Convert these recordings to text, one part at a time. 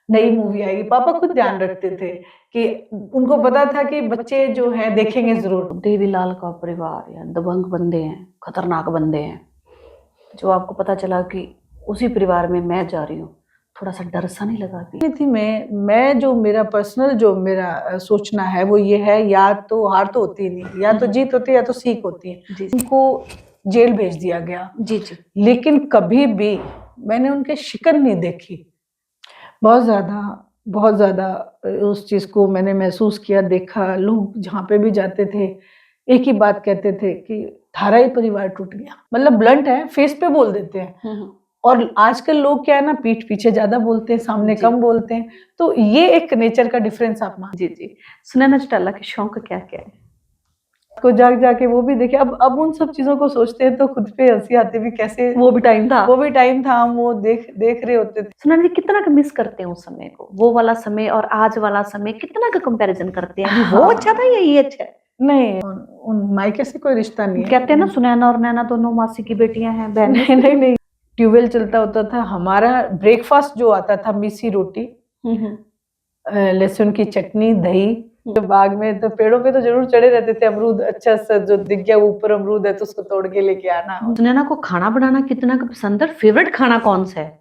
नई मूवी आएगी, पापा खुद ध्यान रखते थे कि उनको पता था कि बच्चे जो हैं देखेंगे जरूर। देवीलाल का परिवार या दबंग बंदे हैं, खतरनाक बंदे हैं, जो आपको पता चला कि उसी परिवार में मैं जा रही हूँ, थोड़ा सा डर सा नहीं लगा भी? थी मैं जो मेरा पर्सनल जो मेरा सोचना है वो ये है, या तो हार तो होती ही नहीं, या तो जीत होती है या तो सीख होती है। जी उनको जेल भेज दिया गया, जी जी। लेकिन कभी भी मैंने उनके शिकन नहीं देखी। बहुत ज्यादा उस चीज को मैंने महसूस किया, देखा। लोग जहाँ पे भी जाते थे एक ही बात कहते थे कि थारा ही परिवार टूट गया। मतलब ब्लंट है, फेस पे बोल देते हैं। और आजकल लोग क्या है ना, पीठ पीछे ज्यादा बोलते हैं, सामने कम बोलते हैं। तो ये एक नेचर का डिफरेंस आप मान। जी जी। सुनैना चौटाला के शौक क्या क्या है? को जाग जाके वो भी देखे। अब उन सब चीजों को सोचते हैं तो खुद पे हंसी आती भी, कैसे वो भी टाइम था, वो भी टाइम था, हम वो देख रहे होते थे। सुनैना जी कितना का मिस करते हैं उस समय को, वो वाला समय और आज वाला समय, कितना का कंपैरिजन करते हैं? वो अच्छा था या ये अच्छा है? नहीं, उन मायके से कोई रिश्ता नहीं है। कहते हैं ना सुनैना और नैना दोनों मासी की बेटियां हैं, बहन। नहीं, ट्यूबवेल चलता होता था। हमारा ब्रेकफास्ट जो आता था, मिसी रोटी, लहसुन की चटनी, दही। बाग में तो पेड़ों पे तो जरूर चढ़े रहते थे। अमरूद अच्छा सा जो दिख गया, ऊपर अमरूद है तो उसको तोड़ के लेके आना। सुनैना को खाना बनाना कितना का पसंद है? फेवरेट खाना कौन सा है?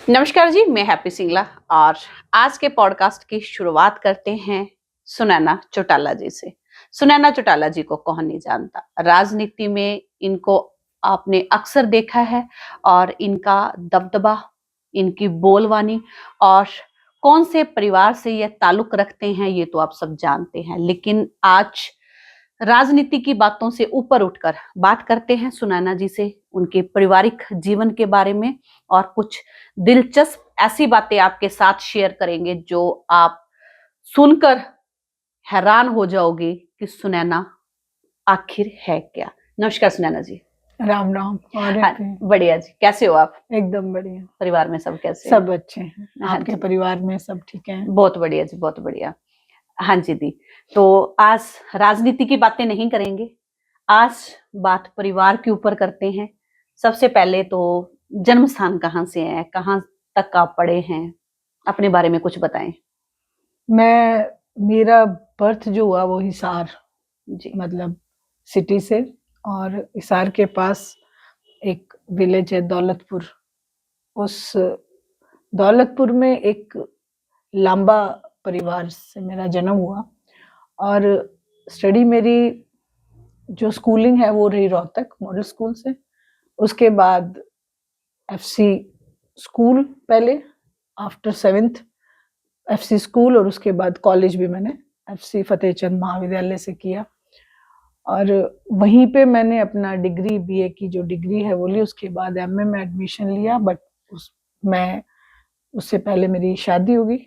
नमस्कार जी, मैं हैप्पी सिंगला और आज के पॉडकास्ट की शुरुआत करते हैं सुनैना चौटाला जी से। सुनैना चौटाला जी को कौन नहीं जानता, राजनीति में इनको आपने अक्सर देखा है और इनका दबदबा, इनकी बोलवानी और कौन से परिवार से ये ताल्लुक रखते हैं ये तो आप सब जानते हैं। लेकिन आज राजनीति की बातों से ऊपर उठकर बात करते हैं सुनैना जी से, उनके पारिवारिक जीवन के बारे में, और कुछ दिलचस्प ऐसी बातें आपके साथ शेयर करेंगे जो आप सुनकर हैरान हो जाओगे कि सुनैना आखिर है क्या। नमस्कार सुनैना जी। राम राम। और बढ़िया जी, कैसे हो आप? एकदम बढ़िया। परिवार में सब कैसे? सब अच्छे हैं। आपके परिवार में सब ठीक है? बहुत बढ़िया जी, बहुत बढ़िया। हाँ जी दी, तो आज राजनीति की बातें नहीं करेंगे, आज बात परिवार के ऊपर करते हैं। सबसे पहले तो जन्म स्थान कहाँ से है, कहाँ तक आप पढ़े हैं, अपने बारे में कुछ बताएं। मेरा बर्थ जो हुआ वो हिसार जी, मतलब सिटी से, और हिसार के पास एक विलेज है दौलतपुर। उस दौलतपुर में एक लांबा परिवार से मेरा जन्म हुआ। और स्टडी मेरी जो स्कूलिंग है वो रही रोहतक मॉडल स्कूल से। उसके बाद एफसी स्कूल पहले, आफ्टर 7th एफसी स्कूल, और उसके बाद कॉलेज भी मैंने एफसी फतेहचंद महाविद्यालय से किया। और वहीं पे मैंने अपना डिग्री, बीए की जो डिग्री है वो ली। उसके बाद एमए में एडमिशन लिया, बट उससे पहले मेरी शादी हो गई।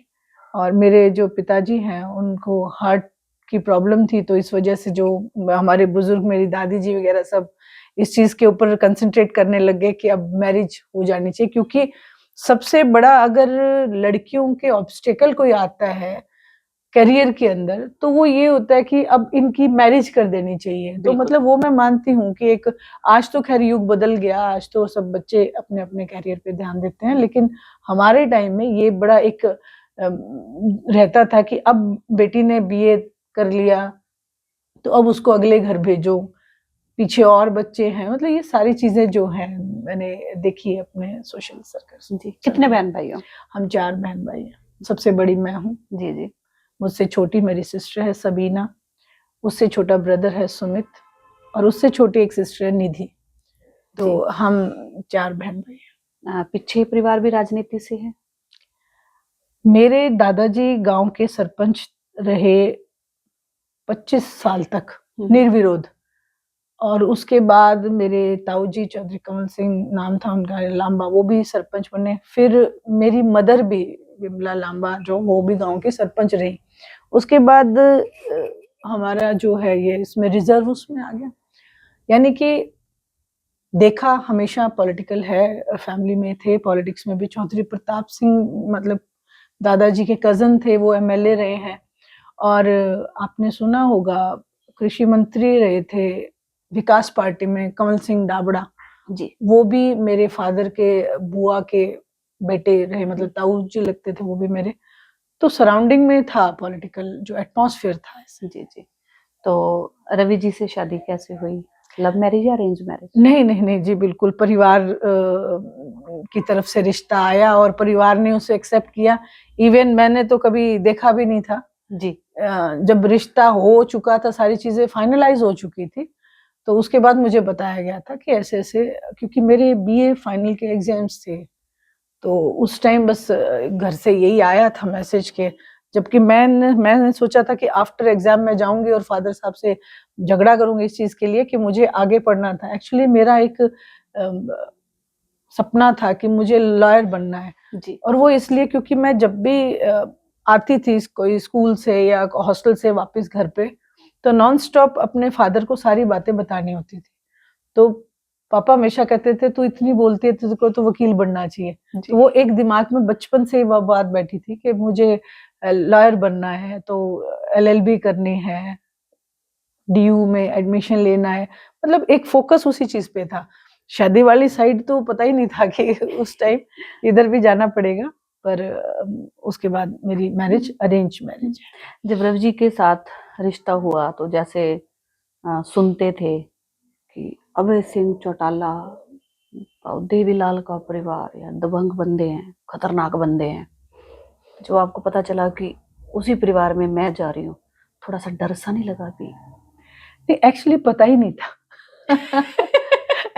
और मेरे जो पिताजी हैं उनको हार्ट की प्रॉब्लम थी, तो इस वजह से जो हमारे बुजुर्ग, मेरी दादी जी वगैरह सब इस चीज के ऊपर कंसंट्रेट करने लग गए कि अब मैरिज हो जानी चाहिए। क्योंकि सबसे बड़ा अगर लड़कियों के ऑब्स्टेकल कोई आता है करियर के अंदर, तो वो ये होता है कि अब इनकी मैरिज कर देनी चाहिए। तो मतलब वो मैं मानती हूँ कि एक, आज तो खैर युग बदल गया, आज तो सब बच्चे अपने अपने करियर पे ध्यान देते हैं, लेकिन हमारे टाइम में ये बड़ा एक रहता था कि अब बेटी ने बीए कर लिया तो अब उसको अगले घर भेजो, पीछे और बच्चे हैं। मतलब ये सारी चीजें जो हैं मैंने देखी है अपने सोशल सर्कल। जी, कितने बहन भाई हो? हम 4 बहन भाई हैं, सबसे बड़ी मैं हूँ। जी जी। मुझसे छोटी मेरी सिस्टर है सबीना, उससे छोटा ब्रदर है सुमित, और उससे छोटी एक सिस्टर है निधि। तो हम 4 बहन भाई हैं। पीछे परिवार भी राजनीति से है? मेरे दादाजी गांव के सरपंच रहे 25 साल तक निर्विरोध। और उसके बाद मेरे ताऊजी चौधरी कमल सिंह नाम था उनका, लांबा, वो भी सरपंच बने। फिर मेरी मदर भी विमला लांबा जो, वो भी गांव के सरपंच रही। उसके बाद हमारा जो है ये इसमें रिजर्व उसमें आ गया। यानी कि देखा हमेशा पॉलिटिकल है, फैमिली में थे पॉलिटिक्स में भी। चौधरी प्रताप सिंह मतलब दादाजी के कजन थे, वो एमएलए रहे हैं। और आपने सुना होगा कृषि मंत्री रहे थे विकास पार्टी में कमल सिंह डाबड़ा, जी वो भी मेरे फादर के बुआ के बेटे रहे, मतलब ताऊ जी लगते थे वो भी मेरे। तो सराउंडिंग में था पॉलिटिकल जो एटमॉस्फेयर था ऐसे। जी जी। तो रवि जी से शादी कैसे हुई? लव मैरिज या अरेंज मैरिज? नहीं नहीं नहीं जी, बिल्कुल परिवार की तरफ से रिश्ता आया और परिवार ने उसे एक्सेप्ट किया। इवन मैंने तो कभी देखा भी नहीं था। जी जब रिश्ता हो चुका था, सारी चीजें फाइनलाइज हो चुकी थी, तो उसके बाद मुझे बताया गया था कि ऐसे ऐसे, क्योंकि मेरे बीए फाइनल के एग्जाम्स थे, तो उस टाइम बस घर से यही आया था मैसेज के, जबकि मैंने सोचा था कि आफ्टर एग्जाम मैं जाऊंगी और फादर साहब से झगड़ा करूंगी इस चीज के लिए कि मुझे आगे पढ़ना था। एक्चुअली मेरा एक सपना था कि मुझे लॉयर बनना है, जी और वो इसलिए क्योंकि मैं जब भी आती थी कोई स्कूल से या हॉस्टल से वापस घर पे, तो नॉन स्टॉप अपने फादर को सारी बातें बतानी होती थी। तो पापा हमेशा कहते थे तू इतनी बोलती है, तुझको तो वकील बनना चाहिए। जी तो वो एक दिमाग में बचपन से ही वो बात बैठी थी कि मुझे लॉयर बनना है, तो एलएलबी करनी है, डीयू में एडमिशन लेना है, मतलब एक फोकस उसी चीज पे था। शादी वाली साइड तो पता ही नहीं था कि उस टाइम इधर भी जाना पड़ेगा। पर उसके बाद मेरी मैरिज अरेंज मैरिज है। जब रवि जी के साथ रिश्ता हुआ तो जैसे सुनते थे कि अभय सिंह चौटाला और देवीलाल का परिवार या दबंग बंदे हैं, खतरनाक बंदे हैं। जो आपको पता चला कि उसी परिवार में मैं जा रही हूँ, थोड़ा सा डर सा नहीं लगा भी? नहीं, एक्चुअली पता ही नहीं था।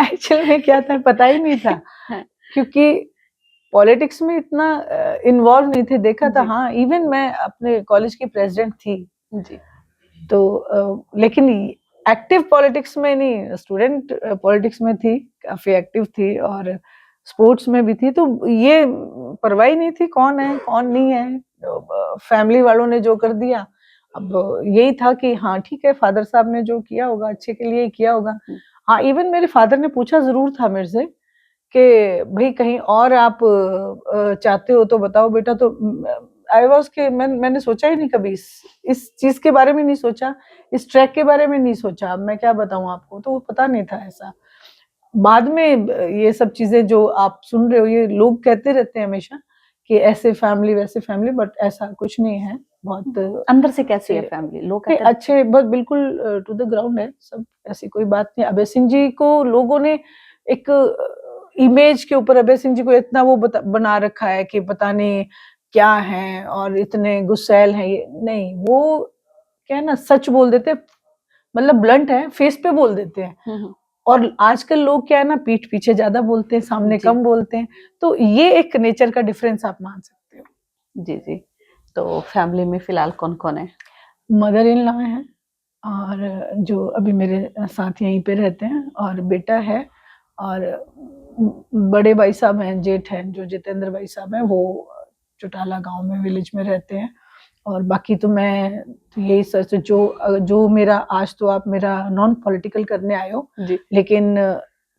एक्चुअल में क्या था, पता ही नहीं था, क्योंकि पॉलिटिक्स में इतना इन्वॉल्व नहीं थे। देखा था, जी। हाँ, इवन मैं अपने कॉलेज की प्रेसिडेंट थी, जी तो लेकिन एक्टिव पॉलिटिक्स में नहीं, स्टूडेंट पॉलिटिक्स में थी, काफी एक्टिव थी, और स्पोर्ट्स में भी थी। तो ये परवाह ही नहीं थी कौन है कौन नहीं है, फैमिली वालों ने जो कर दिया। अब यही था कि हाँ ठीक है, फादर साहब ने जो किया होगा अच्छे के लिए ही किया होगा। हाँ, इवन मेरे फादर ने पूछा जरूर था मेरे से कि भाई कहीं और आप चाहते हो तो बताओ बेटा। तो आई वाज के मैंने सोचा ही नहीं कभी, इस चीज के बारे में नहीं सोचा, इस ट्रैक के बारे में नहीं सोचा। अब मैं क्या बताऊं आपको, तो वो पता नहीं था ऐसा। बाद में ये सब चीजें जो आप सुन रहे हो, ये लोग कहते रहते हैं हमेशा कि ऐसे फैमिली वैसे फैमिली, बट ऐसा कुछ नहीं है। बहुत अंदर से कैसी है फैमिली? लोग कहते हैं अच्छे, बस बिल्कुल टू द ग्राउंड है सब, ऐसी कोई बात नहीं। अभय सिंह जी को लोगों ने एक इमेज के ऊपर, अभय सिंह जी को इतना वो बना रखा है कि पता नहीं क्या है और इतने गुस्सैल हैं। ये नहीं, वो क्या है ना, सच बोल देते, मतलब ब्लंट है, फेस पे बोल देते हैं। और आजकल लोग क्या है ना, पीठ पीछे ज्यादा बोलते हैं, सामने जी। कम बोलते हैं। तो ये एक नेचर का डिफरेंस आप मान सकते हो। जी जी। तो फैमिली में फिलहाल कौन कौन है? मदर इन लॉ है, और जो अभी मेरे साथ यहीं पे रहते हैं, और बेटा है, और बड़े भाई साहब हैं, जेठ हैं, जो जितेंद्र भाई साहब हैं, वो चौटाला गांव में विलेज में रहते हैं। और बाकी तो मैं तो यही सच, जो मेरा, आज तो आप मेरा नॉन पॉलिटिकल करने आए हो, जी लेकिन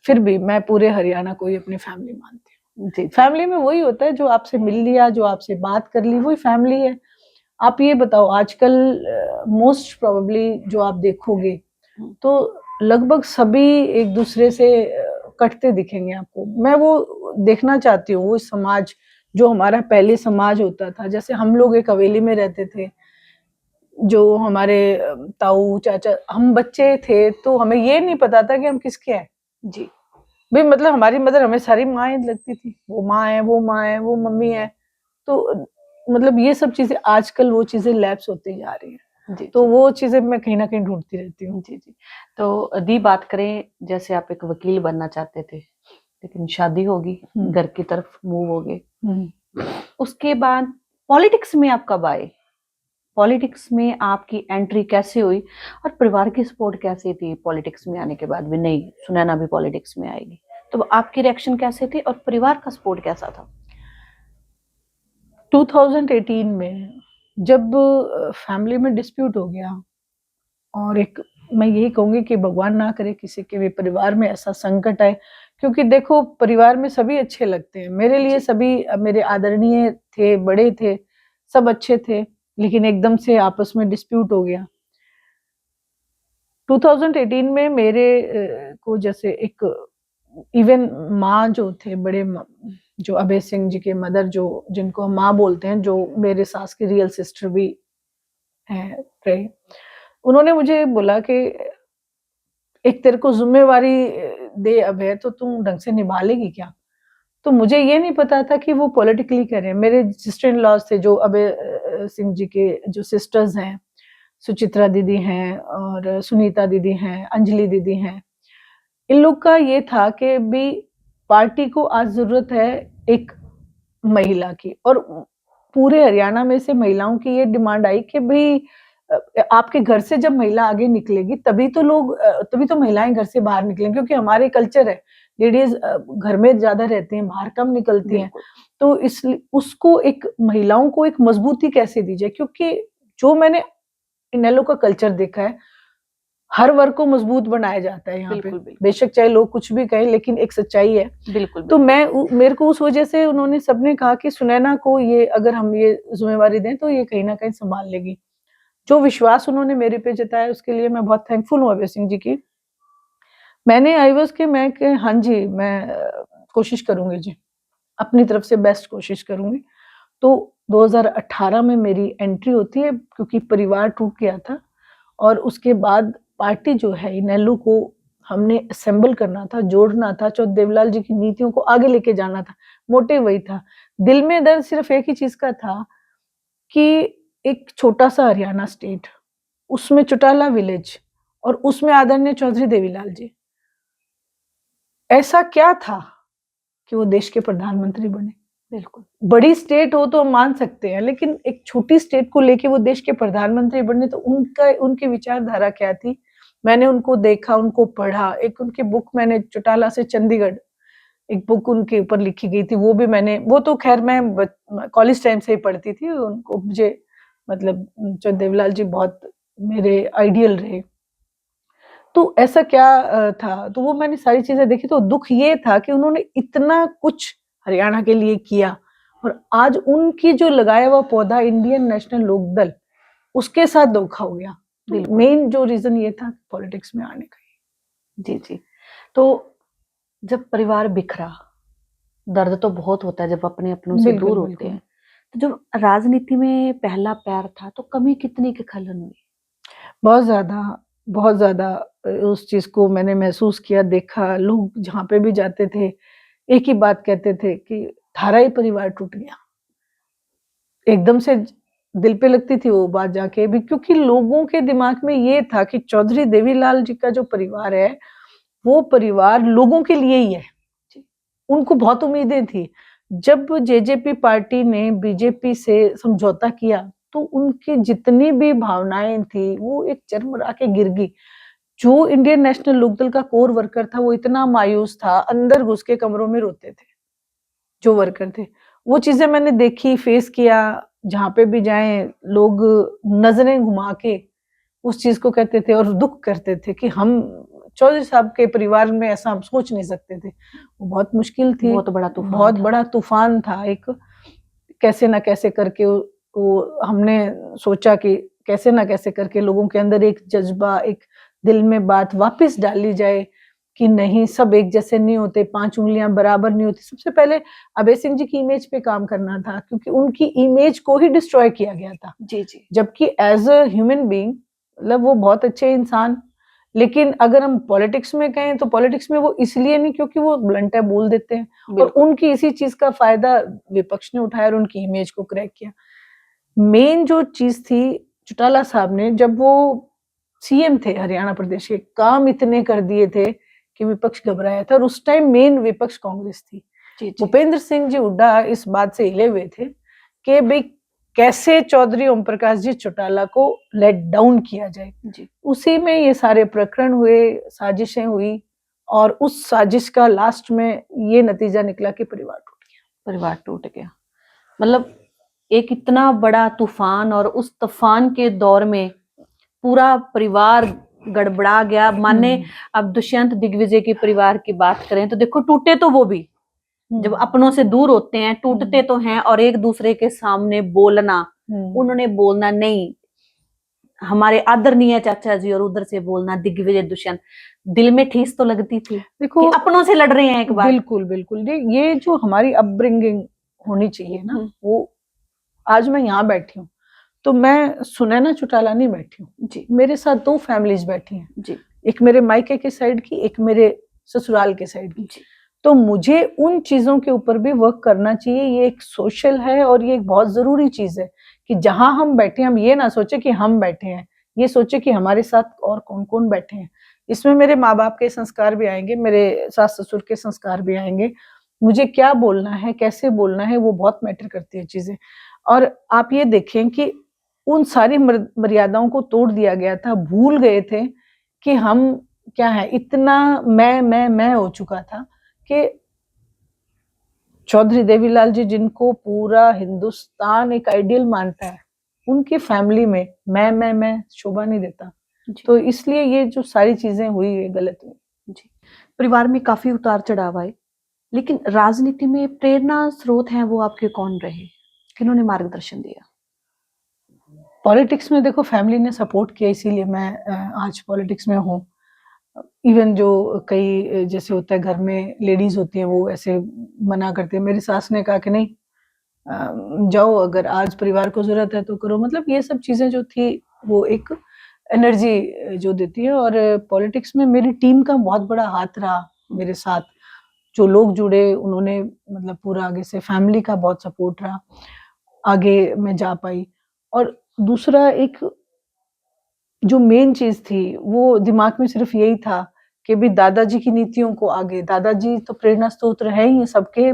फिर भी मैं पूरे हरियाणा को ही अपनी फैमिली मानती हूँ। जी फैमिली में वही होता है जो आपसे मिल लिया, जो आपसे बात कर ली, वही फैमिली है। आप ये बताओ, आजकल मोस्ट प्रोबेबली जो आप देखोगे तो लगभग सभी एक दूसरे से कटते दिखेंगे आपको। मैं वो देखना चाहती हूँ, वो समाज जो हमारा पहले समाज होता था। जैसे हम लोग एक हवेली में रहते थे, जो हमारे ताऊ चाचा, हम बच्चे थे तो हमें ये नहीं पता था कि हम किसके हैं। जी भाई मतलब हमारी मदर हमें सारी माँ लगती थी, वो माँ है, वो माँ है, वो मम्मी है। तो मतलब ये सब चीजें आजकल वो चीजें लैप्स होती जा रही है। जी तो जी वो चीजें मैं कहीं ना कहीं ढूंढती रहती हूँ। जी जी। तो दी बात करें, जैसे आप एक वकील बनना चाहते थे लेकिन शादी होगी, घर की तरफ मूव हो गए, उसके बाद पॉलिटिक्स में आप कब आए? पॉलिटिक्स में आपकी एंट्री कैसे हुई और परिवार की सपोर्ट कैसी थी पॉलिटिक्स में आने के बाद भी? नहीं, सुनैना भी पॉलिटिक्स में आएगी, तो आपकी रिएक्शन कैसे थी और परिवार का सपोर्ट कैसा था? 2018 में जब फैमिली में डिस्प्यूट हो गया, और एक, मैं यही कहूंगी कि भगवान ना करे किसी के भी परिवार में ऐसा संकट आए, क्योंकि देखो परिवार में सभी अच्छे लगते हैं। मेरे लिए सभी मेरे आदरणीय थे, बड़े थे, सब अच्छे थे, लेकिन एकदम से आपस में डिस्प्यूट हो गया। 2018 में मेरे को जैसे एक इवन माँ जो थे जो अभय सिंह जी के मदर, जो जिनको हम माँ बोलते हैं, जो मेरे सास की रियल सिस्टर भी हैं रहे, उन्होंने मुझे बोला कि एक तेरे को जिम्मेवारी दे अभय, तो तुम ढंग से निभा लेगी क्या? तो मुझे ये नहीं पता था कि वो पॉलिटिकली कर रहे हैं। मेरे सिस्टर इन लॉज थे, जो अभय सिंह जी के जो सिस्टर्स हैं, सुचित्रा दीदी हैं और सुनीता दीदी हैं, अंजलि दीदी हैं। इन लोग का ये था कि भी पार्टी को आज जरूरत है एक महिला की, और पूरे हरियाणा में से महिलाओं की ये डिमांड आई कि भाई आपके घर से जब महिला आगे निकलेगी तभी तो महिलाएं घर से बाहर निकलेंगी, क्योंकि हमारे कल्चर है लेडीज घर में ज्यादा रहती हैं, बाहर कम निकलती हैं। तो इसलिए उसको एक महिलाओं को एक मजबूती कैसे दी जाए, क्योंकि जो मैंने इनेलो का कल्चर देखा है, हर वर्ग को मजबूत बनाया जाता है यहाँ पे, बेशक चाहे लोग कुछ भी कहें, लेकिन एक सच्चाई है। बिल्कुल। तो मेरे को उस वजह से उन्होंने सबने कहा कि सुनैना को ये अगर हम ये जिम्मेवारी दें तो ये कहीं ना कहीं संभाल लेगी। जो विश्वास उन्होंने मेरे पे जताया उसके लिए मैं बहुत थैंकफुल हूँ अभय सिंह जी की। मैंने आई वॉज के मैं कि हाँ जी मैं कोशिश करूंगी जी, अपनी तरफ से बेस्ट कोशिश करूंगी। तो 2018 में मेरी एंट्री होती है, क्योंकि परिवार टूट गया था और उसके बाद पार्टी जो है इनेलो को हमने असेंबल करना था, जोड़ना था, चौधरी देवीलाल जी की नीतियों को आगे लेके जाना था। मोटिव वही था। दिल में दर्द सिर्फ एक ही चीज का था कि एक छोटा सा हरियाणा स्टेट, उसमें चौटाला विलेज और उसमें आदरणीय चौधरी देवीलाल जी, ऐसा क्या था कि वो देश के प्रधानमंत्री बने। बिल्कुल। बड़ी स्टेट हो तो हम मान सकते हैं, लेकिन एक छोटी स्टेट को लेके वो देश के प्रधानमंत्री बने, तो उनकी विचारधारा क्या थी। मैंने उनको देखा, उनको पढ़ा। एक उनकी बुक मैंने चौटाला से चंडीगढ़, एक बुक उनके ऊपर लिखी गई थी, वो भी वो तो खैर मैं कॉलेज टाइम से ही पढ़ती थी उनको। मुझे मतलब चौधरी देवीलाल जी बहुत मेरे आइडियल रहे। तो ऐसा क्या था, तो वो मैंने सारी चीजें देखी। तो दुख ये था कि उन्होंने इतना कुछ हरियाणा के लिए किया और आज उनकी जो लगाया हुआ पौधा इंडियन नेशनल लोकदल, उसके साथ धोखा हो गया। तो मेन जो रीजन ये था पॉलिटिक्स में आने का। जी जी। तो जब परिवार बिखरा, दर्द तो बहुत होता है जब अपने अपनों से दूर होते हैं। तो जब राजनीति में पहला पैर था तो कमी कितनी की खलन हुई? बहुत ज्यादा उस चीज को मैंने महसूस किया, देखा। लोग जहाँ पे भी जाते थे एक ही बात कहते थे कि थारा ही परिवार टूट गया। एकदम से दिल पे लगती थी वो बात जाके भी, क्योंकि लोगों के दिमाग में ये था कि चौधरी देवीलाल जी का जो परिवार है वो परिवार लोगों के लिए ही है। उनको बहुत उम्मीदें थी। जब जेजेपी पार्टी ने बीजेपी से समझौता किया तो उनकी जितनी भी भावनाएं थी वो एक चरमरा के गिर गई। जो इंडियन नेशनल लोकदल का कोर वर्कर था वो इतना मायूस था, अंदर घुस के कमरों में रोते थे जो वर्कर थे। वो चीजें मैंने देखी, फेस किया। जहां पे भी जाएं लोग नजरें घुमा के उस चीज को कहते थे और दुख करते थे कि हम चौधरी साहब के परिवार में ऐसा हम सोच नहीं सकते थे। वो बहुत मुश्किल थी, बहुत बड़ा तूफान था। एक कैसे ना कैसे करके वो हमने सोचा कि कैसे ना कैसे करके लोगों के अंदर एक जज्बा, एक दिल में बात वापस डाली जाए कि नहीं, सब एक जैसे नहीं होते, 5 उंगलियां बराबर नहीं होती। सबसे पहले अभय सिंह जी की इमेज पे काम करना था, क्योंकि उनकी इमेज को ही डिस्ट्रॉय किया गया था। जी जी। जबकि एज अ ह्यूमन बीइंग मतलब वो बहुत अच्छे इंसान, लेकिन अगर हम पॉलिटिक्स में कहें तो पॉलिटिक्स में वो इसलिए नहीं क्योंकि वो ब्लंट है, बोल देते हैं। और उनकी इसी चीज का फायदा विपक्ष ने उठाया और उनकी इमेज को क्रैक किया। मेन जो चीज थी, चौटाला साहब ने जब वो सीएम थे हरियाणा प्रदेश के, काम इतने कर दिए थे कि विपक्ष घबराया था। और उस टाइम मेन विपक्ष कांग्रेस थी। भूपेंद्र सिंह जी हुड्डा इस बात से हिले हुए थे कि भाई कैसे चौधरी ओम प्रकाश जी चौटाला को लेट डाउन किया जाए जी। उसी में ये सारे प्रकरण हुए, साजिशें हुई और उस साजिश का लास्ट में ये नतीजा निकला कि परिवार टूट गया। मतलब एक इतना बड़ा तूफान और उस तूफान के दौर में पूरा परिवार गड़बड़ा गया। माने अब दुष्यंत दिग्विजय के परिवार की बात करें तो देखो, टूटे तो वो भी जब अपनों से दूर होते हैं, टूटते तो हैं। और एक दूसरे के सामने बोलना, उन्होंने बोलना नहीं, हमारे आदरणीय चाचा जी और उधर से बोलना दिग्विजय दुष्यंत, दिल में ठेस तो लगती थी देखो कि अपनों से लड़ रहे हैं एक बार। बिल्कुल बिल्कुल, ये जो हमारी अपब्रिंगिंग होनी चाहिए ना, वो आज मैं यहाँ बैठी हूँ तो मैं सुनैना चौटाला नहीं बैठी हूँ जी मेरे साथ 2 फैमिलीज बैठी हैं, जी एक मेरे मायके के साइड की, एक मेरे ससुराल के साइड की। जी तो मुझे उन चीजों के ऊपर भी वर्क करना चाहिए। ये एक सोशल है और ये एक बहुत जरूरी चीज है कि जहां हम बैठे हम ये ना सोचे कि हम बैठे हैं, ये सोचे कि हमारे साथ और कौन कौन बैठे हैं। इसमें मेरे माँ बाप के संस्कार भी आएंगे, मेरे सास ससुर के संस्कार भी आएंगे, मुझे क्या बोलना है कैसे बोलना है वो बहुत मैटर करती है चीजें। और आप ये देखें कि उन सारी मर्यादाओं को तोड़ दिया गया था, भूल गए थे कि हम क्या है, इतना मैं हो चुका था कि चौधरी देवीलाल जी जिनको पूरा हिंदुस्तान एक आइडियल मानता है, उनकी फैमिली में मैं शोभा नहीं देता। तो इसलिए ये जो सारी चीजें हुई ये गलत हुई। जी, परिवार में काफी उतार चढ़ाव आए, लेकिन राजनीति में प्रेरणा स्रोत हैं वो आपके कौन रहे, किन्होंने मार्गदर्शन दिया? पॉलिटिक्स में देखो फैमिली ने सपोर्ट किया, इसीलिए मैं आज पॉलिटिक्स में हूँ। इवन जो कई जैसे होता है घर में लेडीज होती हैं वो ऐसे मना करती है, मेरी सास ने कहा कि नहीं जाओ, अगर आज परिवार को जरूरत है तो करो। मतलब ये सब चीजें जो थी वो एक एनर्जी जो देती है। और पॉलिटिक्स में मेरी टीम का बहुत बड़ा हाथ रहा मेरे साथ, जो लोग जुड़े उन्होंने मतलब पूरा आगे से फैमिली का बहुत सपोर्ट रहा, आगे मैं जा पाई। और दूसरा एक जो मेन चीज थी वो दिमाग में सिर्फ यही था कि भी दादाजी की नीतियों को आगे, दादाजी तो प्रेरणा स्रोत है ही सबके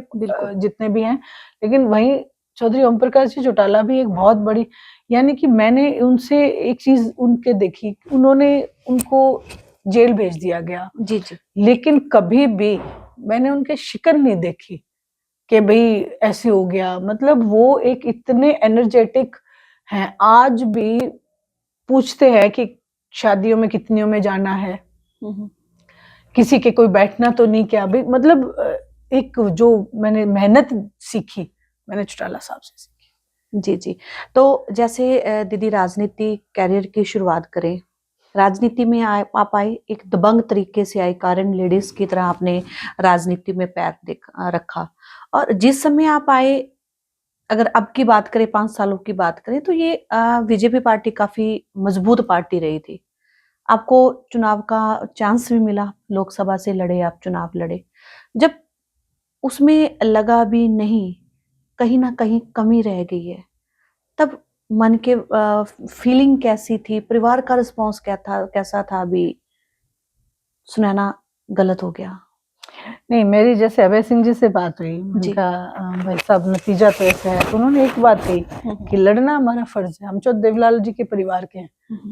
जितने भी हैं, लेकिन वहीं चौधरी ओम प्रकाश जी चौटाला भी एक बहुत बड़ी, यानी कि मैंने उनसे एक चीज उनके देखी, उन्होंने उनको जेल भेज दिया गया जी जी, लेकिन कभी भी मैंने उनके शिकन नहीं देखी कि भाई ऐसे हो गया। मतलब वो एक इतने एनर्जेटिक हैं, आज भी पूछते हैं कि शादियों में कितनियों में जाना है, किसी के कोई बैठना तो नहीं क्या भी। मतलब एक जो मैंने मेहनत सीखी मैंने चौटाला साहब से सीखी। जी जी। तो जैसे दीदी राजनीति कैरियर की शुरुआत करें, राजनीति में आप आए एक दबंग तरीके से आए, कारण लेडीज की तरह आपने राजनीति में पैर रखा। और जिस समय आप आए, अगर अब की बात करें 5 सालों की बात करें, तो ये बीजेपी पार्टी काफी मजबूत पार्टी रही थी। आपको चुनाव का चांस भी मिला, लोकसभा से लड़े आप, चुनाव लड़े। जब उसमें लगा भी नहीं, कहीं ना कहीं कमी रह गई है, तब मन के फीलिंग कैसी थी, परिवार का रिस्पॉन्स क्या था, कैसा था? अभी सुनैना गलत हो गया? नहीं, मेरी जैसे अभय सिंह जी से बात हुई, उनका भाई साहब नतीजा तो ऐसा है, तो उन्होंने एक बात कही कि लड़ना हमारा फर्ज है, हम चौधरी देवीलाल जी के परिवार के हैं,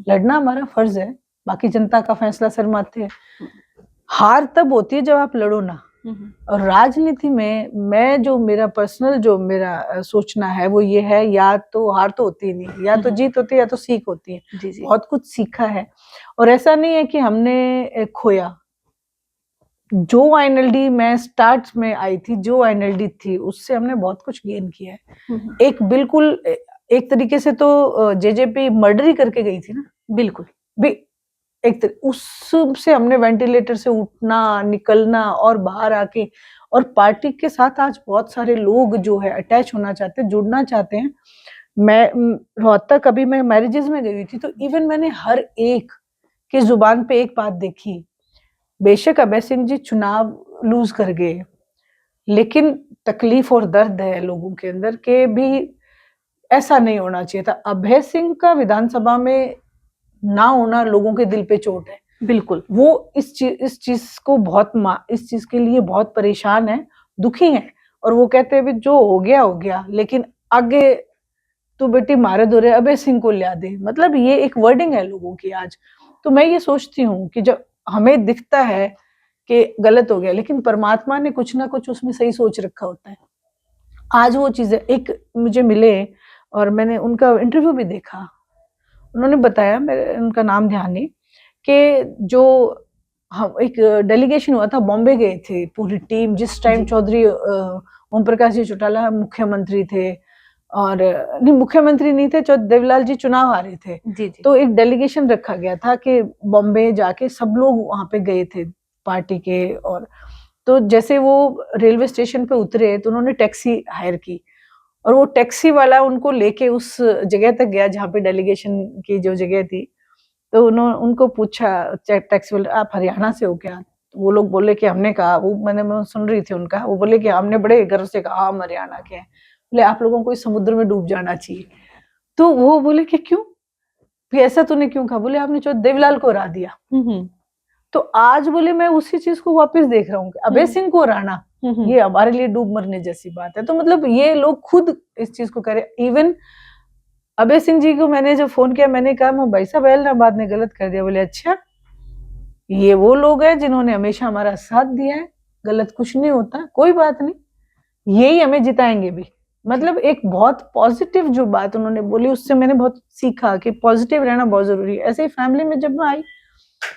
लड़ना हमारा फर्ज है, बाकी जनता का फैसला सर माथे है। हार तब होती है जब आप लड़ो ना। और राजनीति में मैं जो मेरा पर्सनल जो मेरा सोचना है वो ये है, या तो हार तो होती ही नहीं, या तो जीत होती है या तो सीख होती है। जी जी। बहुत कुछ सीखा है और ऐसा नहीं है कि हमने खोया। जो आईएनएलडी मैं स्टार्ट में आई थी, जो आईएनएलडी थी उससे हमने बहुत कुछ गेन किया है। एक बिल्कुल एक तरीके से तो जेजेपी मर्डर ही करके गई थी ना, बिल्कुल भी एक उससे हमने वेंटिलेटर से उठना निकलना और बाहर आके, और पार्टी के साथ आज बहुत सारे लोग जो है अटैच होना चाहते हैं, जुड़ना चाहते हैं। मैं रोहतक अभी मैं मैरिजेस में गई हुई थी, तो इवन मैंने हर एक की जुबान पे एक बात देखी, बेशक अभय सिंह जी चुनाव लूज कर गए, लेकिन तकलीफ और दर्द है लोगों के अंदर के भी ऐसा नहीं होना चाहिए था। अभय सिंह का विधानसभा में ना होना लोगों के दिल पे चोट है। बिल्कुल। वो इस चीज को बहुत इस चीज के लिए बहुत परेशान है, दुखी है, और वो कहते हैं जो हो गया, लेकिन आगे तो बेटी मारे दो रे अभय सिंह को लिया दे। मतलब ये एक वर्डिंग है लोगों की आज। तो मैं ये सोचती हूँ कि जब हमें दिखता है कि गलत हो गया, लेकिन परमात्मा ने कुछ ना कुछ उसमें सही सोच रखा होता है। आज वो चीजें एक मुझे मिले और मैंने उनका इंटरव्यू भी देखा, उन्होंने बताया, मेरे उनका नाम ध्यान नहीं, कि जो हम एक डेलीगेशन हुआ था, बॉम्बे गए थे पूरी टीम, जिस टाइम चौधरी ओम प्रकाश जी चौटाला मुख्यमंत्री थे, और नहीं, मुख्यमंत्री नहीं थे, देवीलाल जी चुनाव हारे थे। जी जी। तो एक डेलीगेशन रखा गया था कि बॉम्बे जाके सब लोग वहां पे गए थे पार्टी के। और तो जैसे वो रेलवे स्टेशन पे उतरे तो उन्होंने टैक्सी हायर की, और वो टैक्सी वाला उनको लेके उस जगह तक गया जहाँ पे डेलीगेशन की जो जगह थी। तो उनको पूछा टैक्सी वाले, आप हरियाणा से हो क्या? तो वो लोग बोले कि हमने कहा, मैं सुन रही थी उनका, वो बोले कि हमने बड़े गर्व से कहा हम हरियाणा के हैं। बोले आप लोगों को इस समुद्र में डूब जाना चाहिए। तो वो बोले कि क्यों, फिर ऐसा तूने क्यों कहा? बोले आपने जो देवीलाल को हरा दिया। तो आज बोले मैं उसी चीज को वापस देख रहा हूँ, अभय सिंह को हराना ये हमारे लिए डूब मरने जैसी बात है। तो मतलब ये लोग खुद इस चीज को करे। इवन अभय सिंह जी को मैंने जब फोन किया, मैंने कहा भाई साहब एलनाबाद ने गलत कर दिया। बोले अच्छा, ये वो लोग हैं जिन्होंने हमेशा हमारा साथ दिया है, गलत कुछ नहीं होता, कोई बात नहीं, यही हमें जिताएंगे भी। मतलब एक बहुत पॉजिटिव जो बात उन्होंने बोली, उससे मैंने बहुत सीखा कि पॉजिटिव रहना बहुत जरूरी है। ऐसे ही फैमिली में जब मैं आई,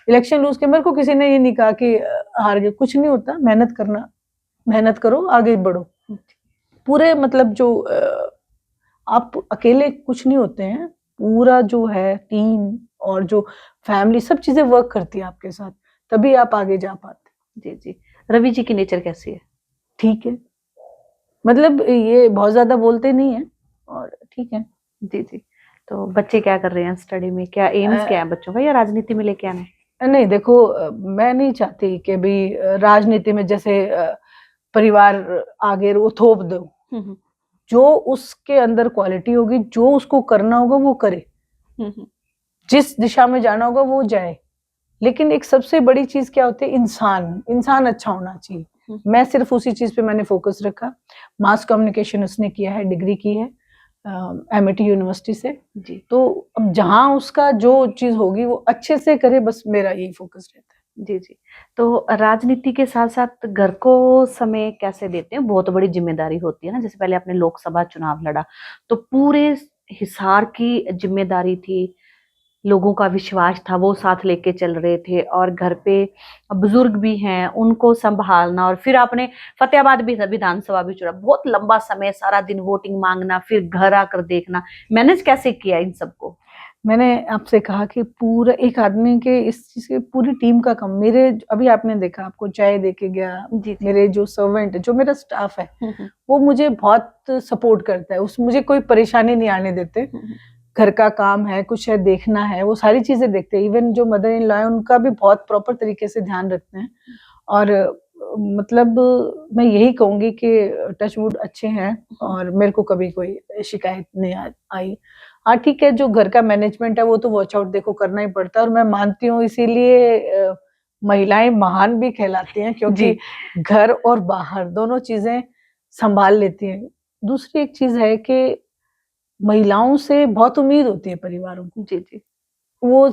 इलेक्शन लूज के, मेरे को किसी ने ये नहीं कहा कि हार गए, कुछ नहीं होता, मेहनत करना, मेहनत करो, आगे बढ़ो। पूरे मतलब जो आप अकेले कुछ नहीं होते हैं, पूरा जो है टीम और जो फैमिली, सब चीजें वर्क करती है आपके साथ, तभी आप आगे जा पाते। जी जी। रवि जी की नेचर कैसी है? ठीक है, मतलब ये बहुत ज्यादा बोलते नहीं है और ठीक है। जी जी। तो बच्चे क्या कर रहे हैं स्टडी में, क्या एम्स क्या है बच्चों का, या राजनीति में लेके आना है? नहीं देखो, मैं नहीं चाहती कि भी राजनीति में जैसे परिवार आगे वो थोप दो। जो उसके अंदर क्वालिटी होगी, जो उसको करना होगा वो करे, जिस दिशा में जाना होगा वो जाए। लेकिन एक सबसे बड़ी चीज क्या होती है, इंसान अच्छा होना चाहिए। मैं सिर्फ उसी चीज पे मैंने फोकस रखा। मास कम्युनिकेशन उसने किया है, डिग्री की है एमआईटी यूनिवर्सिटी से जी। तो अब जहां उसका जो चीज होगी वो अच्छे से करे, बस मेरा यही फोकस रहता है। जी जी। तो राजनीति के साथ साथ घर को समय कैसे देते हैं? बहुत बड़ी जिम्मेदारी होती है ना, जैसे पहले आपने लोकसभा चुनाव लड़ा तो पूरे हिसार की जिम्मेदारी थी, लोगों का विश्वास था, वो साथ लेके चल रहे थे, और घर पे बुजुर्ग भी हैं उनको संभालना, और फिर आपने फतेहाबाद भी विधानसभा भी चुना, बहुत लंबा समय, सारा दिन वोटिंग मांगना, फिर घर आकर देखना, मैनेज कैसे किया इन सबको? मैंने आपसे कहा कि पूरा एक आदमी के इस चीज के पूरी टीम का काम, मेरे अभी आपने देखा, आपको चाय दे के गया जी, मेरे जो सर्वेंट, जो मेरा स्टाफ है वो मुझे बहुत सपोर्ट करता है, उस मुझे कोई परेशानी नहीं आने देते। घर का काम है, कुछ है देखना है, वो सारी चीजें देखते हैं। इवन जो मदर इन लॉ है उनका भी बहुत प्रॉपर तरीके से ध्यान रखते हैं। और मतलब मैं यही कहूंगी कि टचवुड अच्छे हैं और मेरे को कभी कोई शिकायत नहीं आई। हाँ ठीक है, जो घर का मैनेजमेंट है वो तो वॉच आउट देखो करना ही पड़ता है, और मैं मानती हूँ इसीलिए महिलाएं महान भी कहलाती हैं, क्योंकि घर और बाहर दोनों चीजें संभाल लेती हैं। दूसरी एक चीज है कि महिलाओं से बहुत उम्मीद होती है परिवारों को। जी जी। वो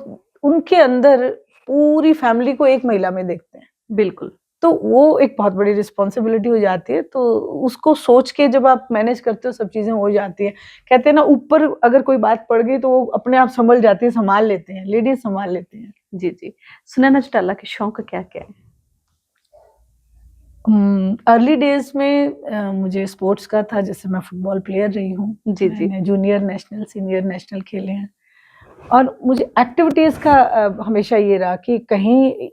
उनके अंदर पूरी फैमिली को एक महिला में देखते हैं। बिल्कुल। तो वो एक बहुत बड़ी रिस्पॉन्सिबिलिटी हो जाती है, तो उसको सोच के जब आप मैनेज करते हो सब चीजें हो जाती है। कहते हैं ना, ऊपर अगर कोई बात पड़ गई तो वो अपने आप संभल जाती है, संभाल लेते हैं, लेडीज संभाल लेते हैं। जी जी। सुनैना चौटाला के शौक क्या क्या है? अर्ली डेज में मुझे स्पोर्ट्स का था, जैसे मैं फुटबॉल प्लेयर रही हूँ जी जी। मैंने जूनियर नेशनल सीनियर नेशनल खेले हैं, और मुझे एक्टिविटीज का हमेशा ये रहा कि कहीं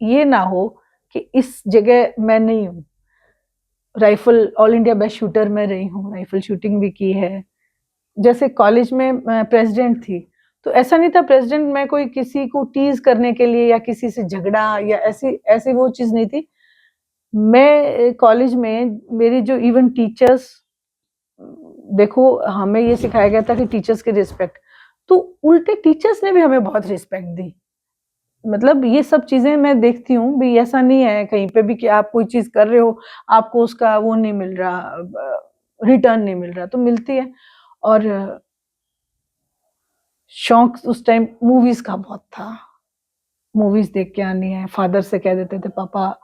ये ना हो कि इस जगह मैं नहीं हूँ। Rifle all India best shooter में रही हूँ, राइफल शूटिंग भी की है। जैसे कॉलेज में मैं प्रेसिडेंट थी, तो ऐसा नहीं था प्रेसिडेंट मैं कोई किसी को टीज करने के लिए या किसी से झगड़ा या ऐसी ऐसी वो चीज नहीं थी। मैं कॉलेज में मेरी जो इवन टीचर्स, देखो हमें ये सिखाया गया था कि टीचर्स की रिस्पेक्ट, तो उल्टे टीचर्स ने भी हमें बहुत रिस्पेक्ट दी। मतलब ये सब चीजें मैं देखती हूँ भी, ऐसा नहीं है कहीं पे भी कि आप कोई चीज कर रहे हो आपको उसका वो नहीं मिल रहा, रिटर्न नहीं मिल रहा, तो मिलती है। और शौक उस टाइम मूवीज का बहुत था, मूवीज देख के आनी है। फादर से कह देते थे पापा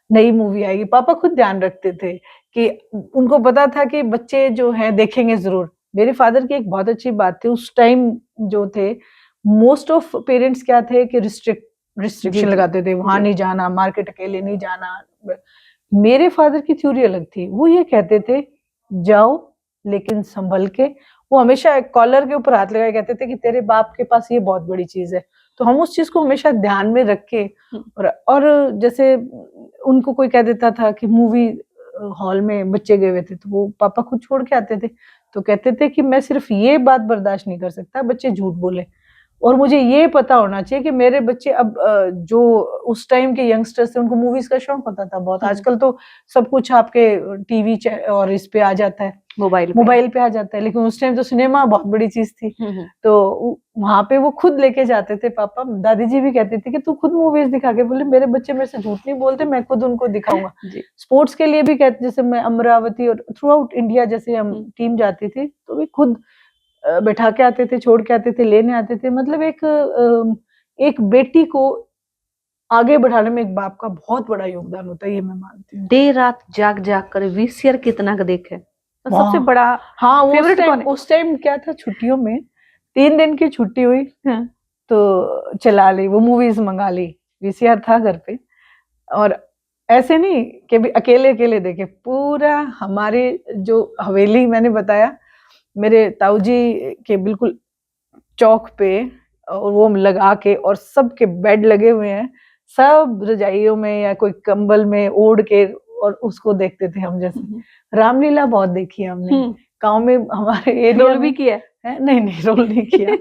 नई मूवी आएगी, पापा खुद ध्यान रखते थे कि उनको पता था कि बच्चे जो हैं देखेंगे जरूर। मेरे फादर की एक बहुत अच्छी बात थी, उस टाइम जो थे मोस्ट ऑफ पेरेंट्स क्या थे कि रिस्ट्रिक्शन लगाते थे, वहां नहीं जाना, मार्केट अकेले नहीं जाना। मेरे फादर की थ्योरी अलग थी, वो ये कहते थे जाओ लेकिन संभल के। वो हमेशा कॉलर के ऊपर हाथ लगाए कहते थे कि तेरे बाप के पास ये बहुत बड़ी चीज है। तो हम उस चीज को हमेशा ध्यान में रख के और जैसे उनको कोई कह देता था कि मूवी हॉल में बच्चे गए हुए थे तो वो पापा खुद छोड़ के आते थे, तो कहते थे कि मैं सिर्फ ये बात बर्दाश्त नहीं कर सकता बच्चे झूठ बोले, और मुझे ये पता होना चाहिए कि मेरे बच्चे अब जो उस टाइम के यंगस्टर्स थे उनको मूवीज का शौक होता था बहुत। आजकल तो सब कुछ आपके टीवी और इस पे आ जाता है, मोबाइल पे आ जाता है, लेकिन उस टाइम तो सिनेमा बहुत बड़ी चीज थी। तो वहां पे वो खुद लेके जाते थे पापा। दादी जी भी कहती थी कि तू खुद मूवीज दिखा के, बोले मेरे बच्चे मेरे से झूठ नहीं बोलते, मैं खुद उनको दिखाऊंगा। स्पोर्ट्स के लिए भी कहते, जैसे मैं अमरावती और थ्रू आउट इंडिया जैसे हम टीम जाती थी तो भी खुद बैठा के आते थे, छोड़ के आते थे, लेने आते थे। मतलब एक बेटी को आगे बढ़ाने में एक बाप का बहुत बड़ा योगदान होता है, ये मैं मानती हूँ। देर रात जाग जाग कर वीसीआर कितना का देखे तो सबसे बड़ा हाँ फेवरेट कौन है? उस टाइम क्या था, छुट्टियों में 3 दिन की छुट्टी हुई तो चला ली वो मूवीज, मंगा ली, वीसीआर था घर पे। और ऐसे नहीं कि भी अकेले अकेले देखे, पूरा हमारे जो हवेली मैंने बताया मेरे ताऊ जी के बिल्कुल चौक पे, और वो लगा के, और सबके बेड लगे हुए हैं, सब रजाइयों में या कोई कंबल में ओढ़ के, और उसको देखते थे हम। जैसे रामलीला बहुत देखी है हमने गांव में, हमारे एरिया रोल भी किया है। नहीं रोल नहीं किया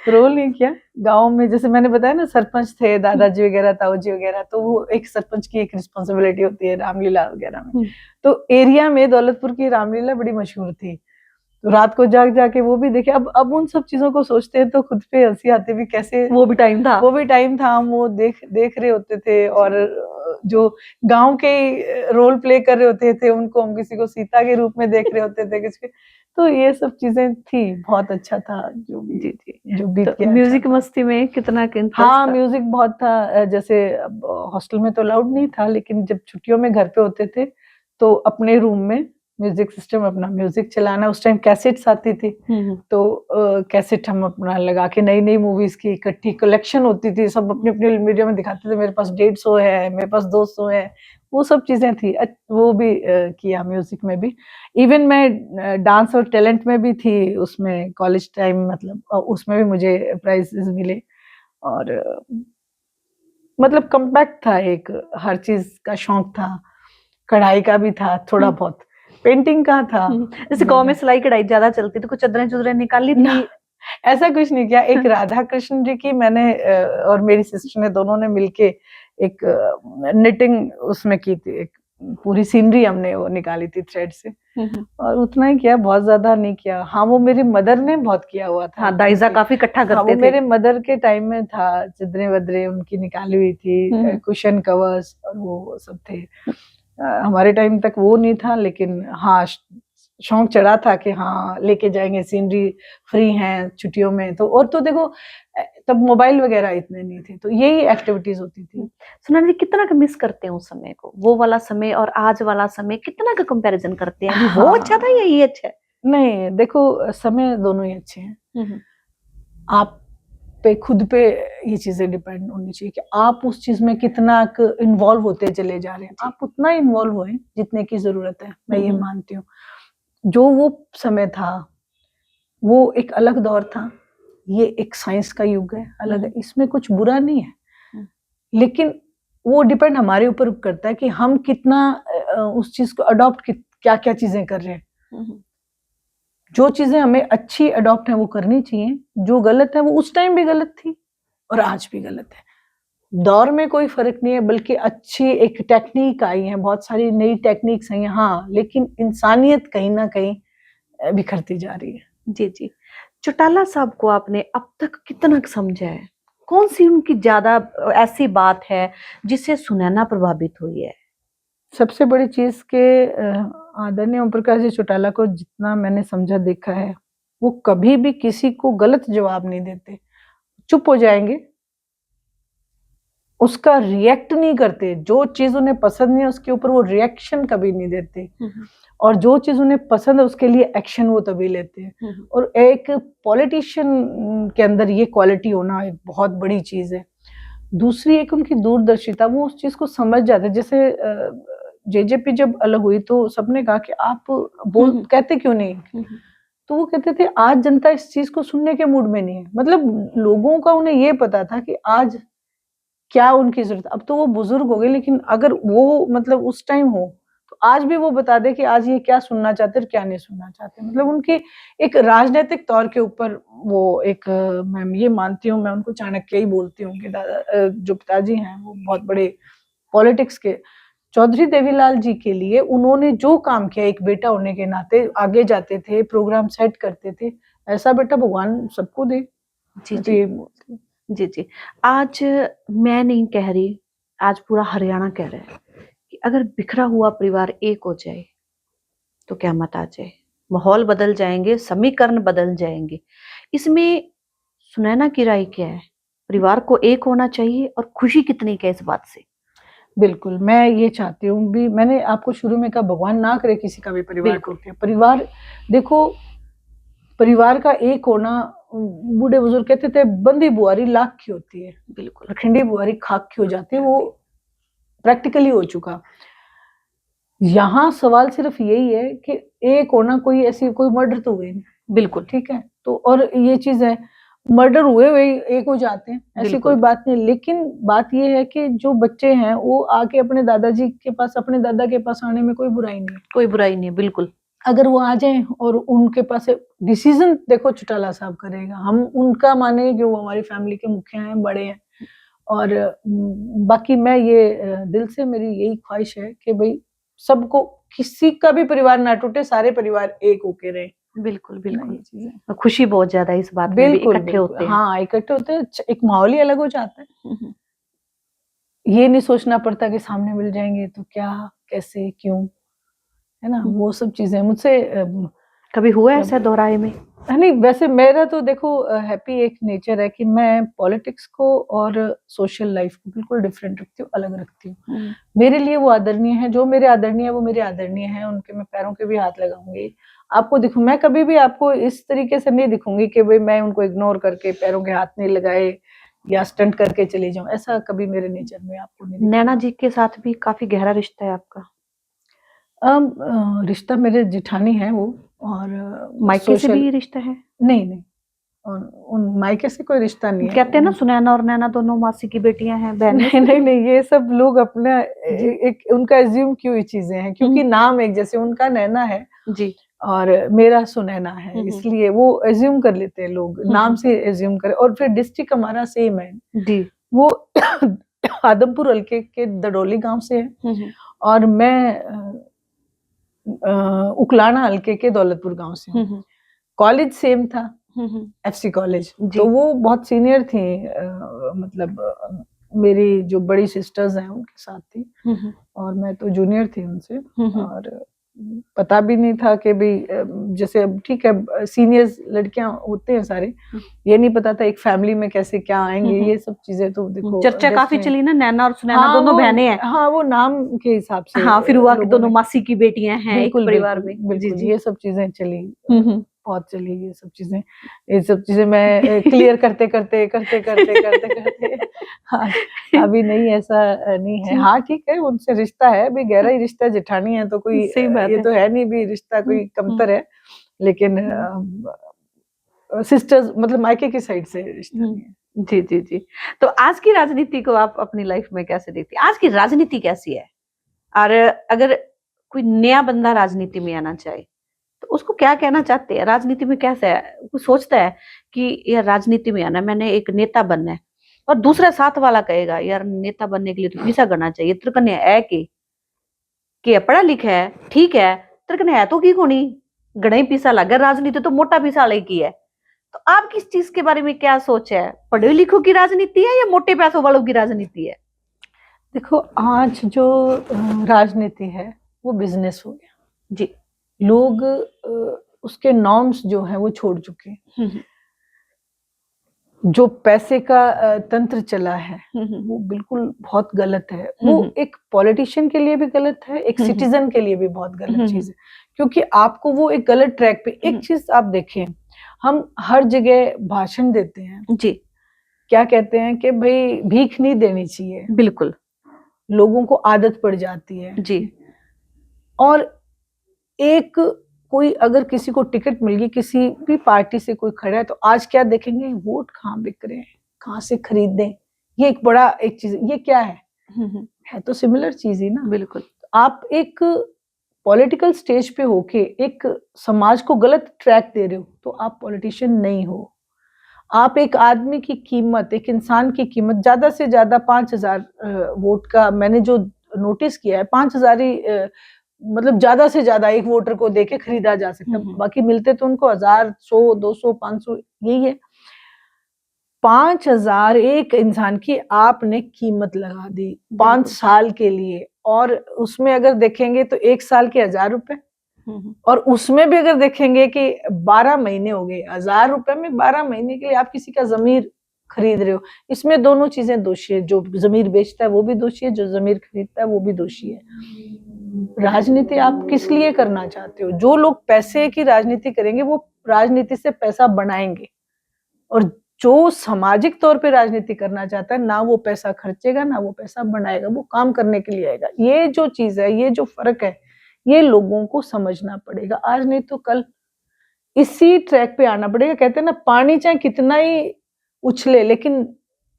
रोल नहीं किया। गांव में जैसे मैंने बताया ना, सरपंच थे दादाजी वगैरह, ताऊ जी वगैरह, तो वो एक सरपंच की एक रिस्पॉन्सिबिलिटी होती है रामलीला वगैरह में। तो एरिया में दौलतपुर की रामलीला बड़ी मशहूर थी, तो रात को जाग जाके वो भी देखे। अब उन सब चीजों को सोचते हैं तो खुद पे हंसी आती भी, कैसे वो भी टाइम था हम वो देख रहे होते थे। और जो गांव के रोल प्ले कर रहे होते थे उनको हम किसी को सीता के रूप में देख रहे होते थे किसी, तो ये सब चीजें थी। बहुत अच्छा था जो भी जो बीत तो गया। म्यूजिक मस्ती में कितना हाँ म्यूजिक बहुत था। जैसे हॉस्टल में तो अलाउड नहीं था, लेकिन जब छुट्टियों में घर पे होते थे तो अपने रूम में म्यूजिक सिस्टम, अपना म्यूजिक चलाना। उस टाइम कैसेट्स आती थी, तो कैसेट हम अपना लगा के, नई नई मूवीज की इकट्ठी कलेक्शन होती थी, सब अपने अपने मीडिया में दिखाते थे, मेरे पास 150 है, मेरे पास 200 है, वो सब चीजें थी। वो भी किया म्यूजिक में भी। इवन मैं डांस और टैलेंट में भी थी उसमें, कॉलेज टाइम, मतलब उसमें भी मुझे प्राइजेस मिले। और मतलब कम्पैक्ट था, एक हर चीज का शौक था, कढ़ाई का भी था थोड़ा बहुत, पेंटिंग का था। जैसे गांव में सिलाई कढ़ाई ज्यादा चलती थी, कुछ चदरें निकाली थी? ऐसा कुछ नहीं किया। एक राधा कृष्ण जी की मैंने और मेरी सिस्टर ने, दोनों ने मिलके एक निटिंग उसमें की थी, एक पूरी सीनरी हमने वो निकाली थी थ्रेड से, और उतना ही किया, बहुत ज्यादा नहीं किया। हाँ वो मेरी मदर ने बहुत किया हुआ था। हाँ, दाइजा काफी इकट्ठा करते वो थे। मेरे मदर के टाइम में था, चदरें वदरें उनकी निकाली हुई थी, कुशन कवर्स और वो सब थे। हमारे टाइम तक वो नहीं था, लेकिन हाँ शौक चढ़ा था कि हाँ लेके जाएंगे, सीनरी फ्री हैं छुट्टियों में। तो और तो देखो तब मोबाइल वगैरह इतने नहीं थे, तो यही एक्टिविटीज होती थी। सुनैना जी, कितना का मिस करते हैं उस समय को, वो वाला समय और आज वाला समय, कितना का कंपैरिजन करते हैं? हाँ। वो अच्छा था या ये अच्छा है? नहीं देखो, समय दोनों ही अच्छे हैं। आप पे खुद पे ये चीजें डिपेंड होनी चाहिए कि आप उस चीज में कितना इन्वॉल्व होते चले जा रहे हैं। आप उतना इन्वॉल्व हुए जितने की जरूरत है, मैं ये मानती हूँ। जो वो समय था वो एक अलग दौर था, ये एक साइंस का युग है, अलग है, इसमें कुछ बुरा नहीं है, लेकिन वो डिपेंड हमारे ऊपर करता है कि हम कितना उस चीज को अडॉप्ट, क्या क्या चीजें कर रहे हैं। जो चीजें हमें अच्छी अडॉप्ट है वो करनी चाहिए, जो गलत है वो उस टाइम भी गलत थी और आज भी गलत है। दौर में कोई फर्क नहीं है, बल्कि अच्छी एक टेक्निक आई है, बहुत सारी नई टेक्निक्स आई हैं, हाँ, लेकिन इंसानियत कहीं ना कहीं बिखरती जा रही है। जी। चौटाला साहब को आपने अब तक कितना समझा है? कौन सी उनकी ज्यादा ऐसी बात है जिससे सुनैना प्रभावित हुई है? सबसे बड़ी चीज के आदरणीय ओम प्रकाश जी चौटाला को जितना मैंने समझा देखा है, वो कभी भी किसी को गलत जवाब नहीं देते, चुप हो जाएंगे, उसका रिएक्ट नहीं करते। जो चीज उन्हें पसंद नहीं है उसके ऊपर वो रिएक्शन कभी नहीं देते, और जो चीज उन्हें पसंद है उसके लिए एक्शन वो तभी लेते हैं। और एक पॉलिटिशियन के अंदर ये क्वालिटी होना एक बहुत बड़ी चीज है। दूसरी एक उनकी दूरदर्शिता, वो उस चीज को समझ जाते। जैसे जेजेपी जब अलग हुई तो सबने कहा कि आप बोल कहते क्यों नहीं, तो वो कहते थे आज जनता इस चीज को सुनने के मूड में नहीं है। मतलब लोगों का उन्हें ये पता था कि आज क्या उनकी जरूरत। अब तो वो बुजुर्ग हो गए, लेकिन अगर वो मतलब उस टाइम हो तो आज भी वो बता दे कि आज ये क्या सुनना चाहते हैं और क्या नहीं सुनना चाहते। मतलब उनकी एक राजनीतिक तौर के ऊपर वो एक मैं ये मानती हूँ, मैं उनको चाणक्य ही बोलती हूँ कि दादा जो पिताजी हैं वो बहुत बड़े पॉलिटिक्स के। चौधरी देवीलाल जी के लिए उन्होंने जो काम किया, एक बेटा होने के नाते आगे जाते थे, प्रोग्राम सेट करते थे, ऐसा बेटा भगवान सबको दे। जी मैं तो जी ये बोलती हूँ। जी जी। आज मैं नहीं कह रही, आज पूरा हरियाणा कह रहा है कि अगर बिखरा हुआ परिवार एक हो जाए तो क्या मत आ जाए, माहौल बदल जाएंगे, समीकरण बदल जाएंगे। इसमें सुनैना की राय क्या है? परिवार को एक होना चाहिए और खुशी कितनी क्या इस बात से? बिल्कुल, मैं ये चाहती हूँ भी, मैंने आपको शुरू में कहा भगवान ना करे किसी का भी परिवार बिल्कुल। टूटे। परिवार देखो, परिवार का एक होना, बूढ़े बुजुर्ग कहते थे बंदी बुआरी लाख की होती है, बिल्कुल खंडी बुआरी खाक की हो जाती है। वो प्रैक्टिकली हो चुका। यहाँ सवाल सिर्फ यही है कि एक होना, कोई ऐसी कोई मर्डर तो हुए नहीं, बिल्कुल ठीक है, तो और ये चीज है, मर्डर हुए हुए एक हो जाते हैं, ऐसी कोई बिल्कुल बात नहीं। लेकिन बात ये है कि जो बच्चे हैं वो आके अपने दादाजी के पास, अपने दादा के पास आने में कोई बुराई नहीं है। कोई बुराई नहीं है, बिल्कुल अगर वो आ जाएं और उनके पास डिसीजन, देखो चौटाला साहब करेगा, हम उनका माने कि वो हमारी फैमिली के मुखिया हैं, बड़े हैं। और बाकी मैं ये दिल से मेरी यही ख्वाहिश है कि भाई सबको, किसी का भी परिवार ना टूटे, सारे परिवार एक होके रहे। बिल्कुल बिल्कुल। ये चीजें और खुशी बहुत ज्यादा है इस बात में भी, बिल्कुल इकट्ठे बिल्कुल, होते हैं। हाँ इकट्ठे होते हैं, एक माहौल ही अलग हो जाता है। हम्म, ये नहीं सोचना पड़ता कि सामने मिल जाएंगे तो क्या, कैसे, क्यों, है ना, वो सब चीजें मुझसे कभी हुआ ऐसा दोराहे में? नहीं, वैसे मेरा तो देखो हैप्पी एक नेचर है कि मैं पॉलिटिक्स को और सोशल लाइफ को बिल्कुल डिफरेंट रखती हूँ, अलग रखती हूँ। मेरे लिए वो आदरणीय है, जो मेरे आदरणीय है वो मेरे आदरणीय है, उनके मैं पैरों के भी हाथ लगाऊंगी। आपको दिखूं, मैं कभी भी आपको इस तरीके से नहीं दिखूंगी कि भाई मैं उनको इग्नोर करके पैरों के हाथ नहीं लगाए या स्टंट करके चली जाऊं, ऐसा कभी मेरे नेचर में आपको नहीं दिखेगा। नैना जी के साथ भी काफी गहरा रिश्ता है आपका? रिश्ता मेरे जिठानी है वो, और मायके से भी रिश्ता है? नहीं नहीं, उन मायके से कोई रिश्ता नहीं है। कहते हैं ना सुनैना और नैना दोनों मासी की बेटियां हैं, बहन नहीं नहीं नहीं, ये सब लोग अपना एक उनका एज्यूम की हुई चीजें हैं, क्योंकि नाम एक जैसे, उनका नैना है जी और मेरा सुनैना है, इसलिए वो एज्यूम कर लेते हैं लोग, नाम से एज्यूम करे। और फिर डिस्ट्रिक्ट हमारा सेम है जी। वो आदमपुर हल्के के दडोली गांव से है, और मैं उकलाना हल्के के दौलतपुर गांव से हूँ। कॉलेज सेम था, एफसी कॉलेज, तो वो बहुत सीनियर थी, मतलब मेरी जो बड़ी सिस्टर्स हैं उनके साथ थी, और मैं तो जूनियर थी उनसे। और पता भी नहीं था कि भाई जैसे अब ठीक है सीनियर्स लड़कियां होते हैं सारे, ये नहीं पता था एक फैमिली में कैसे क्या आएंगे, ये सब चीजें तो देखो चर्चा काफी चली ना, नैना और सुनैना दोनों बहनें हैं। हाँ, वो नाम के हिसाब से, हाँ, फिर हुआ कि दोनों मासी की बेटियां हैं एक परिवार में। बिल्कुल, ये सब चीजें चली, बहुत चली ये सब चीजें मैं क्लियर करते करते करते करते करते करते हाँ, अभी नहीं, ऐसा नहीं है। हाँ ठीक है, उनसे रिश्ता है भी, गहरा ही रिश्ता, जेठानी है तो कोई ये तो है नहीं भी रिश्ता कोई कमतर है, लेकिन सिस्टर्स मतलब मायके की साइड से रिश्ता नहीं है। जी जी जी। तो आज की राजनीति को आप अपनी लाइफ में कैसे देखती हैं? आज की राजनीति कैसी है? और अगर कोई नया बंदा राजनीति में आना चाहे तो उसको क्या कहना चाहते हैं? राजनीति में कैसा है? वो सोचता है कि यार राजनीति में आना, मैंने एक नेता बनना है, और दूसरा साथ वाला कहेगा यार नेता बनने के लिए तो पैसा करना चाहिए, तिरकने है कि पढ़ा लिखा है ठीक है, तिरकने है तो की कोनी गड़ा पैसा लगा, राजनीति तो मोटा पैसा वाले की है। तो आप किस चीज के बारे में क्या सोच है? पढ़े लिखों की राजनीति है या मोटे पैसों वालों की राजनीति है? देखो, आज जो राजनीति है वो बिजनेस हो गया जी। लोग उसके नॉर्म्स जो है वो छोड़ चुके हैं। जो पैसे का तंत्र चला है वो बिल्कुल बहुत गलत है। वो एक पॉलिटिशियन के लिए भी गलत है, एक सिटीजन के लिए भी बहुत गलत चीज है, क्योंकि आपको वो एक गलत ट्रैक पे। एक चीज आप देखें, हम हर जगह भाषण देते हैं जी, क्या कहते हैं कि भाई भीख नहीं देनी चाहिए, बिल्कुल लोगों को आदत पड़ जाती है जी। और एक कोई अगर किसी को टिकट मिल गई, किसी भी पार्टी से कोई खड़ा है, तो आज क्या देखेंगे, वोट कहाँ बिक रहे हैं, कहाँ से खरीदें, ये एक बड़ा एक चीज, ये क्या है तो सिमिलर चीज ही ना। बिल्कुल। आप एक पॉलिटिकल स्टेज पे होके एक समाज को गलत ट्रैक दे रहे हो तो आप पॉलिटिशियन नहीं हो। आप एक आदमी की कीमत, एक इंसान की कीमत ज्यादा से ज्यादा 5,000 वोट का मैंने जो नोटिस किया है, 5,000 ही मतलब ज्यादा से ज्यादा एक वोटर को देके खरीदा जा सकता है। बाकी मिलते तो उनको 1,000, 100, 200, 500 यही है। 5,000 एक इंसान की आपने कीमत लगा दी 5 साल के लिए, और उसमें अगर देखेंगे तो 1 साल के 1,000 रुपए, और उसमें भी अगर देखेंगे कि 12 महीने हो गए, 1,000 रुपए में 12 महीने के लिए आप किसी का जमीर खरीद रहे हो। इसमें दोनों चीजें दोषी है, जो जमीर बेचता है वो भी दोषी है, जो जमीर खरीदता है वो भी दोषी है। राजनीति आप किस लिए करना चाहते हो? जो लोग पैसे की राजनीति करेंगे वो राजनीति से पैसा बनाएंगे, और जो सामाजिक तौर पे राजनीति करना चाहता है ना वो पैसा खर्चेगा ना वो पैसा बनाएगा, वो काम करने के लिए आएगा। ये जो चीज है, ये जो फर्क है, ये लोगों को समझना पड़ेगा। आज नहीं तो कल इसी ट्रैक पे आना पड़ेगा। कहते हैं ना, पानी चाहे कितना ही उछले लेकिन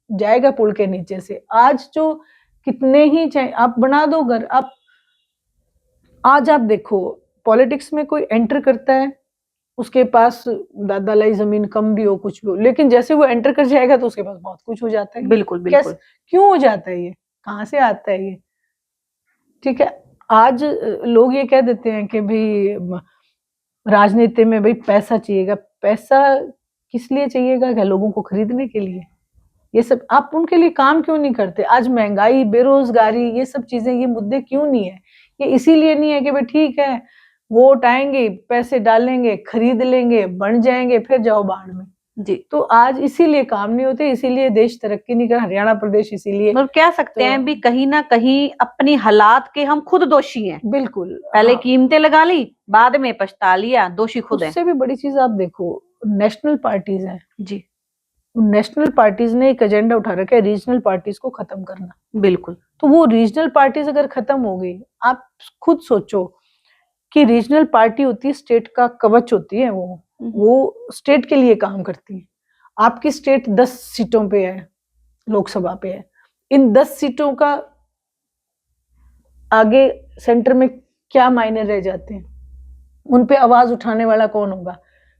जाएगा पुल के नीचे से। आज जो कितने ही चाहे आप बना दो घर, आज आप देखो पॉलिटिक्स में कोई एंटर करता है, उसके पास दादालाई जमीन कम भी हो, कुछ भी हो, लेकिन जैसे वो एंटर कर जाएगा तो उसके पास बहुत कुछ हो जाता है। बिल्कुल बिल्कुल। क्यों हो जाता है? ये कहाँ से आता है ये? ठीक है, आज लोग ये कह देते हैं कि भाई राजनीति में भाई पैसा चाहिएगा। पैसा किस लिए चाहिएगा? क्या लोगों को खरीदने के लिए? ये सब आप उनके लिए काम क्यों नहीं करते? आज महंगाई, बेरोजगारी, ये सब चीजें, ये मुद्दे क्यों नहीं है? ये इसीलिए नहीं है कि भाई ठीक है वोट आएंगे, पैसे डालेंगे, खरीद लेंगे, बन जाएंगे, फिर जाओ बाढ़ में। जी। तो आज इसीलिए काम नहीं होते, इसीलिए देश तरक्की नहीं कर, हरियाणा प्रदेश इसीलिए। और कह सकते हैं भी कहीं ना कहीं अपनी हालात के हम खुद दोषी हैं। बिल्कुल। पहले कीमतें लगा ली, बाद में पछता लिया, दोषी खुद है। उससे भी बड़ी चीज आप देखो, नेशनल पार्टीज हैं जी। नेशनल पार्टीज ने एक एजेंडा उठा रखा है रीजनल पार्टीज को खत्म करना। बिल्कुल। तो वो रीजनल पार्टीज अगर खत्म हो गई, आप खुद सोचो कि रीजनल पार्टी होती है स्टेट का कवच होती है, वो स्टेट के लिए काम करती है। आपकी स्टेट 10 सीटों पे है, लोकसभा पे है, इन 10 सीटों का आगे सेंटर में क्या मायने रह जाते हैं? उन पे आवाज उठाने वाला कौन होगा?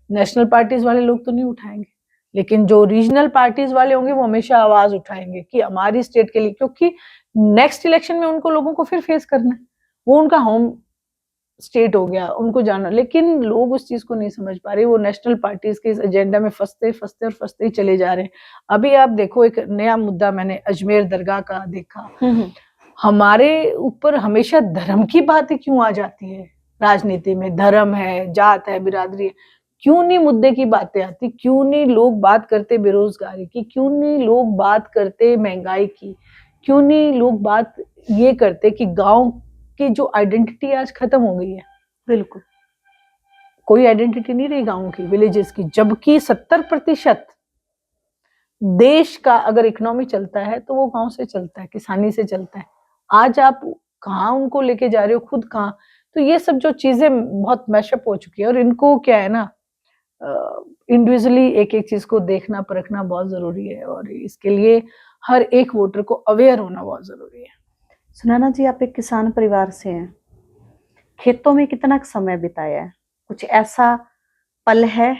नेशनल पार्टीज वाले लोग तो नहीं उठाएंगे, लेकिन जो रीजनल पार्टीज वाले होंगे वो हमेशा आवाज उठाएंगे कि हमारी स्टेट के लिए, क्योंकि नेक्स्ट इलेक्शन में उनको लोगों को फिर फेस करना है, वो उनका होम स्टेट हो गया, उनको जाना। लेकिन लोग उस चीज को नहीं समझ पा रहे, वो नेशनल पार्टीज के इस एजेंडा में फंसते ही चले जा रहे हैं। अभी आप देखो, एक नया मुद्दा मैंने अजमेर दरगाह का देखा। हमारे ऊपर हमेशा धर्म की बातें क्यों आ जाती है? राजनीति में धर्म है, जात है, बिरादरी है, क्यों नहीं मुद्दे की बातें आती? क्यों नहीं लोग बात करते बेरोजगारी की? क्यों नहीं लोग बात करते महंगाई की? क्यों नहीं लोग बात ये करते कि गांव की जो आइडेंटिटी आज खत्म हो गई है? बिल्कुल, कोई आइडेंटिटी नहीं रही गांव की, विलेजेस की, जबकि 70% देश का अगर इकोनॉमी चलता है तो वो गांव से चलता है, किसानी से चलता है। आज आप कहाँ उनको लेके जा रहे हो, खुद कहाँ? तो ये सब जो चीजें बहुत मैशअप हो चुकी है, और इनको क्या है ना, इंडिविजुअली एक एक चीज को देखना परखना बहुत जरूरी है, और इसके लिए हर एक वोटर को अवेयर होना बहुत जरूरी है। सुनैना जी, आप एक किसान परिवार से हैं, खेतों में कितना समय बिताया है? कुछ ऐसा पल है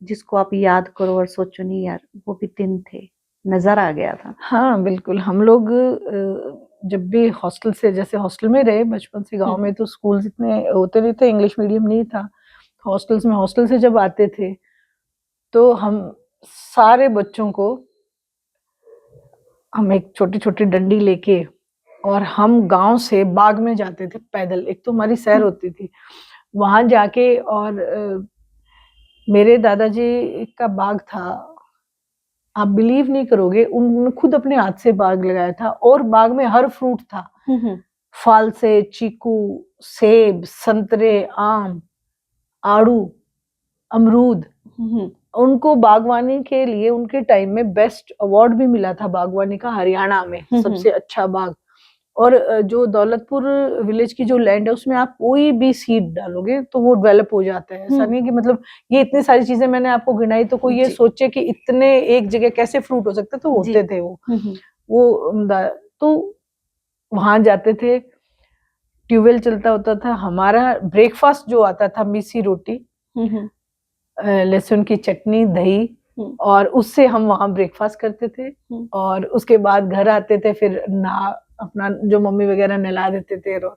जिसको आप याद करो और सोचो नहीं यार वो भी दिन थे, नजर आ गया था? हाँ बिल्कुल, हम लोग जब भी हॉस्टल से, जैसे हॉस्टल में रहे बचपन से, गांव में तो स्कूल इतने होते नहीं थे, इंग्लिश मीडियम नहीं था, हॉस्टल्स में, हॉस्टल से जब आते थे तो हम सारे बच्चों को, हम एक छोटी छोटी डंडी लेके, और हम गांव से बाग में जाते थे पैदल। एक तो हमारी सैर होती थी वहां जाके, और मेरे दादाजी का बाग था, आप बिलीव नहीं करोगे, उन्होंने खुद अपने हाथ से बाग लगाया था, और बाग में हर फ्रूट था, फल से चीकू, सेब, संतरे, आम, आड़ू, अमरूद। उनको बागवानी के लिए उनके टाइम में बेस्ट अवार्ड भी मिला था बागवानी का, हरियाणा में सबसे अच्छा बाग। और जो दौलतपुर विलेज की जो लैंड है उसमें आप कोई भी सीड डालोगे तो वो डेवलप हो जाता है। ऐसा नहीं है कि मतलब ये इतनी सारी चीजें मैंने आपको गिनाई तो कोई ये जी। सोचे कि इतने एक जगह कैसे फ्रूट हो सकते, तो जी। होते थे वो तो वहां जाते थे, ट्यूबवेल चलता होता था। हमारा ब्रेकफास्ट जो आता था मिसी रोटी, लहसुन की चटनी, दही, और उससे हम वहाँ ब्रेकफास्ट करते थे। और उसके बाद घर आते थे, फिर अपना जो मम्मी वगैरह नहला देते थे और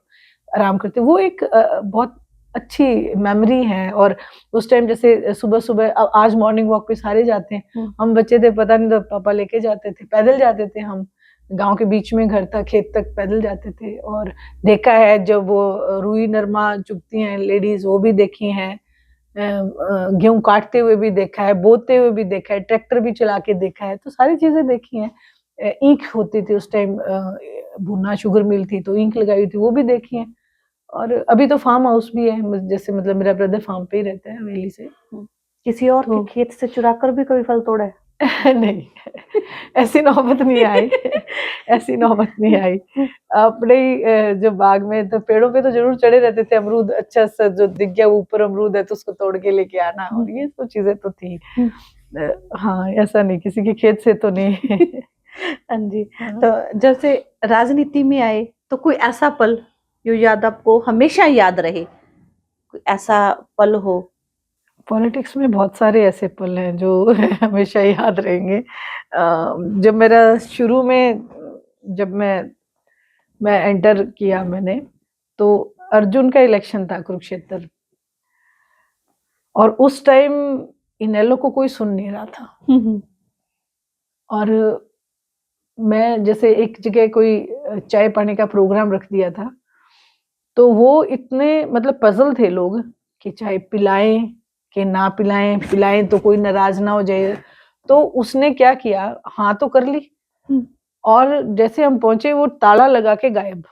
आराम करते। वो एक बहुत अच्छी मेमोरी है। और उस टाइम जैसे सुबह सुबह आज मॉर्निंग वॉक पे सारे जाते हैं, हम बच्चे थे पता नहीं तो पापा लेके जाते थे, पैदल जाते थे हम, गांव के बीच में घर था, खेत तक पैदल जाते थे। और देखा है जब वो रुई नरमा चुगती हैं लेडीज, वो भी देखी हैं, गेहूं काटते हुए भी देखा है, बोते हुए भी देखा है, ट्रैक्टर भी चला के देखा है, तो सारी चीजें देखी हैं। ईंख होती थी उस टाइम, भुना शुगर मिल थी तो ईंख लगाई हुई थी, वो भी देखी है। और अभी तो फार्म हाउस भी है, जैसे मतलब मेरा ब्रदर फार्म पे ही रहता है हवेली से। किसी और के खेत से चुरा कर भी कभी फल तोड़ा है? नहीं, ऐसी नौबत नहीं आई। ऐसी नौबत नहीं आई। अपने ही जो बाग में तो पेड़ों पे तो जरूर चढ़े रहते थे अमरूद, अच्छा सा जो दिख गया ऊपर अमरूद है तो उसको तोड़ के लेके आना, और ये सब चीजें तो थी। हाँ, ऐसा नहीं, किसी के खेत से तो नहीं। हाँ जी। तो जब से राजनीति में आए तो कोई ऐसा पल जो याद आपको हमेशा याद रहे, कोई ऐसा पल हो? पॉलिटिक्स में बहुत सारे ऐसे पल हैं जो हमेशा याद रहेंगे। जब मेरा शुरू में, जब मैं एंटर किया मैंने, तो अर्जुन का इलेक्शन था कुरुक्षेत्र, और उस टाइम इनेलो को कोई सुन नहीं रहा था। और मैं जैसे एक जगह कोई चाय पानी का प्रोग्राम रख दिया था, तो वो इतने मतलब पजल थे लोग कि चाय पिलाएं कि ना पिलाएं, पिलाएं तो कोई नाराज ना हो जाए। तो उसने क्या किया, हाँ तो कर ली, और जैसे हम पहुंचे वो ताला लगा के गायब।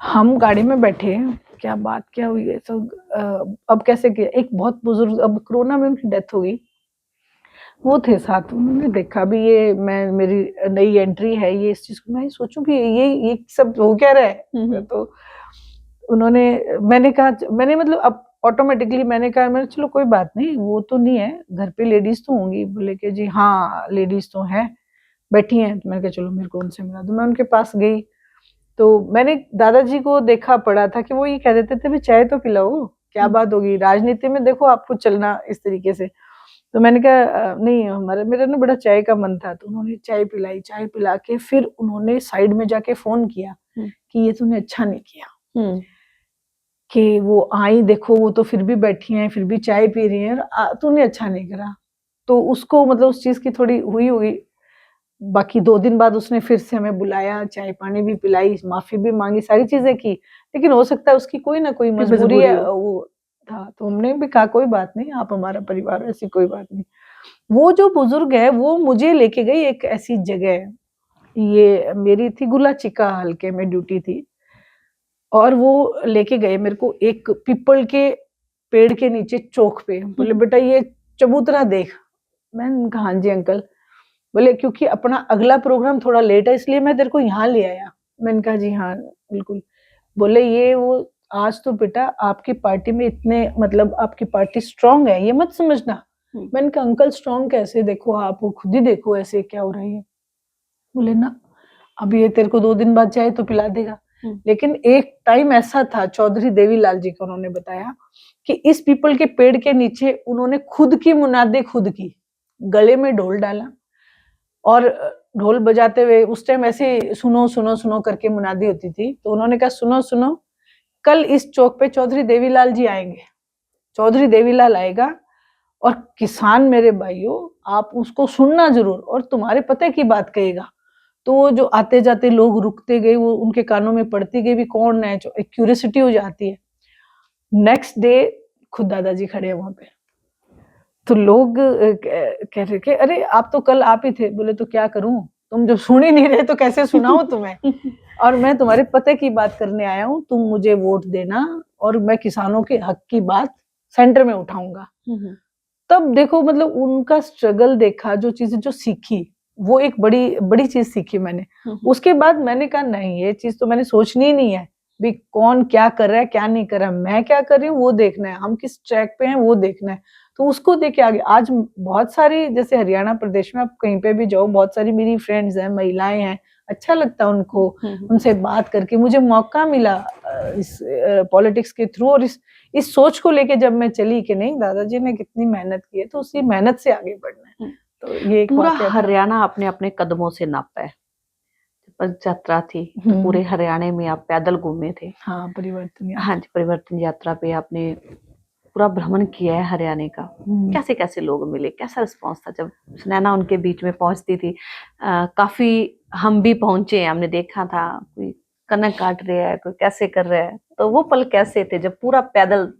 हम गाड़ी में बैठे, क्या बात क्या हुई है सब, अब कैसे किया। एक बहुत बुजुर्ग, अब कोरोना में उनकी डेथ हो गई, वो थे साथ, उन्होंने देखा भी ये मेरी नई एंट्री है, ये इस चीज को मैं सोचूं कि ये सब हो क्या रहा है। तो उन्होंने, मैंने मतलब अब ऑटोमेटिकली मैंने कहा चलो कोई बात नहीं, वो तो नहीं है घर पे, लेडीज तो होंगी। बोले कि जी हाँ लेडीज तो हैं, बैठी हैं। तो मैंने कहा चलो मेरे को उनसे मिला दो। मैं उनके पास गई तो मैंने दादाजी को देखा पड़ा था कि वो ये कह देते थे भी चाय तो पिलाओ, क्या बात होगी, राजनीति में देखो आपको चलना इस तरीके से। तो मैंने कहा नहीं, मेरा ना बड़ा चाय का मन था। तो उन्होंने चाय पिलाई, चाय पिला के फिर उन्होंने साइड में जाके फोन किया कि ये तूने अच्छा नहीं किया कि वो आई, देखो वो तो फिर भी बैठी हैं, फिर भी चाय पी रही हैं, तूने अच्छा नहीं करा। तो उसको मतलब उस चीज की थोड़ी हुई। बाकी 2 दिन बाद उसने फिर से हमें बुलाया, चाय पानी भी पिलाई, माफी भी मांगी, सारी चीजें की। लेकिन हो सकता है उसकी कोई ना कोई मजबूरी है, वो था। तो हमने भी कहा कोई बात नहीं, आप हमारा परिवार, ऐसी कोई बात नहीं। वो जो बुजुर्ग है वो मुझे लेके गई एक ऐसी जगह, ये मेरी थी गुलाचिका हल्के में ड्यूटी थी, और वो लेके गए मेरे को एक पीपल के पेड़ के नीचे चौक पे। बोले बेटा ये चबूतरा देख। मैंने कहा हाँ जी अंकल। बोले क्योंकि अपना अगला प्रोग्राम थोड़ा लेट है इसलिए मैं तेरे को यहाँ ले आया। मैंने कहा जी हाँ बिल्कुल। बोले ये वो आज तो बेटा आपकी पार्टी में इतने मतलब आपकी पार्टी स्ट्रांग है, ये मत समझना। मैंने कहा अंकल स्ट्रांग कैसे, देखो आप खुद ही देखो ऐसे क्या हो रही है। बोले ना अब ये तेरे को 2 दिन बाद चाहे तो पिला देगा। लेकिन एक टाइम ऐसा था, चौधरी देवीलाल जी को उन्होंने बताया कि इस पीपल के पेड़ के नीचे उन्होंने खुद की मुनादे खुद की, गले में ढोल डाला और ढोल बजाते हुए, उस टाइम ऐसे सुनो सुनो सुनो करके मुनादी होती थी, तो उन्होंने कहा सुनो सुनो कल इस चौक पे चौधरी देवीलाल जी आएंगे, चौधरी देवीलाल आएगा और किसान मेरे भाइयों आप उसको सुनना जरूर और तुम्हारे पते की बात कहेगा। तो वो जो आते जाते लोग रुकते गए, वो उनके कानों में पड़ती गई भी कौन है, जो एक क्यूरियोसिटी हो जाती है। नेक्स्ट डे खुद दादाजी खड़े हैं वहां पे, तो लोग कह रहे कि अरे आप तो कल आप ही थे। बोले तो क्या करूं, तुम जब सुन ही नहीं रहे तो कैसे सुनाऊं तुम्हें। और मैं तुम्हारे पते की बात करने आया हूं, तुम मुझे वोट देना और मैं किसानों के हक की बात सेंटर में उठाऊंगा। तब देखो मतलब उनका स्ट्रगल देखा, जो चीजें जो सीखी वो एक बड़ी बड़ी चीज सीखी मैंने। उसके बाद मैंने कहा नहीं, ये चीज तो मैंने सोचनी ही नहीं है भी कौन क्या कर रहा है क्या नहीं कर रहा है, मैं क्या कर रही हूँ वो देखना है, हम किस ट्रैक पे हैं वो देखना है। तो उसको देख के आगे आज बहुत सारी, जैसे हरियाणा प्रदेश में आप कहीं पे भी जाओ, बहुत सारी मेरी फ्रेंड्स हैं, महिलाएं हैं, अच्छा लगता है उनको, उनसे बात करके मुझे मौका मिला इस पॉलिटिक्स के थ्रू, और इस सोच को लेके जब मैं चली कि नहीं दादाजी ने कितनी मेहनत की है तो उसी मेहनत से आगे बढ़ना है। तो ये एक पूरा वाकया था। हरियाणा आपने अपने कदमों से नापा है। पद यात्रा थी तो पूरे हरियाणा में आप पैदल घूमे थे। हाँ, परिवर्तन यात्रा। हाँ जी, परिवर्तन यात्रा पे आपने पूरा भ्रमण किया है हरियाणा का। कैसे कैसे लोग मिले, कैसा रिस्पांस था जब सुनैना उनके बीच में पहुंचती थी? काफी हम भी पहुंचे, हमने देखा था कोई कनक काट रहा है, कोई कैसे कर रहा है, तो वो पल कैसे थे जब पूरा पैदल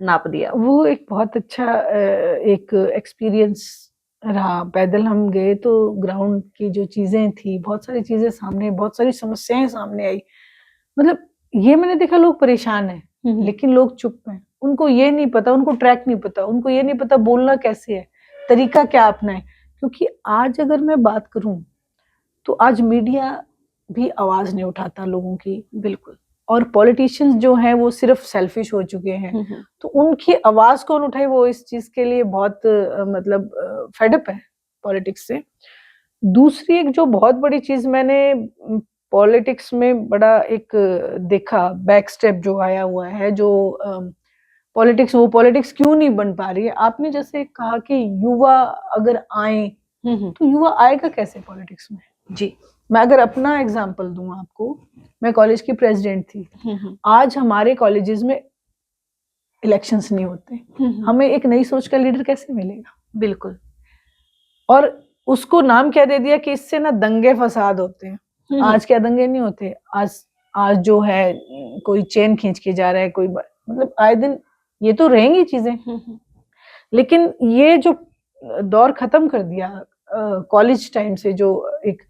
नाप दिया? वो एक बहुत अच्छा एक एक्सपीरियंस रहा। पैदल हम गए तो ग्राउंड की जो चीजें थी, बहुत सारी चीजें सामने, बहुत सारी समस्याएं सामने आई। मतलब ये मैंने देखा लोग परेशान हैं लेकिन लोग चुप हैं, उनको ये नहीं पता, उनको ट्रैक नहीं पता, उनको ये नहीं पता बोलना कैसे है, तरीका क्या अपनाए। क्योंकि आज अगर मैं बात करूं तो आज मीडिया भी आवाज नहीं उठाता लोगों की, बिल्कुल, और पॉलिटिशियंस जो हैं वो सिर्फ सेल्फिश हो चुके हैं, तो उनकी आवाज कौन उठाए, वो इस चीज के लिए बहुत मतलब फेडअप है पॉलिटिक्स से। दूसरी एक जो बहुत बड़ी चीज मैंने पॉलिटिक्स में बड़ा एक देखा, बैक स्टेप जो आया हुआ है, जो पॉलिटिक्स, वो पॉलिटिक्स क्यों नहीं बन पा रही है। आपने जैसे कहा कि युवा अगर आए तो युवा आएगा कैसे पॉलिटिक्स में? जी, मैं अगर अपना एग्जांपल दूं आपको, मैं कॉलेज की प्रेसिडेंट थी। आज हमारे कॉलेजेस में इलेक्शंस नहीं होते, हमें एक नई सोच का लीडर कैसे मिलेगा? बिल्कुल। और उसको नाम क्या दे दिया कि इससे ना दंगे फसाद होते हैं। आज क्या दंगे नहीं होते, आज जो है कोई चेन खींच के जा रहा है, कोई मतलब आए दिन ये तो रहेंगी चीजें, लेकिन ये जो दौर खत्म कर दिया कॉलेज टाइम से। जो एक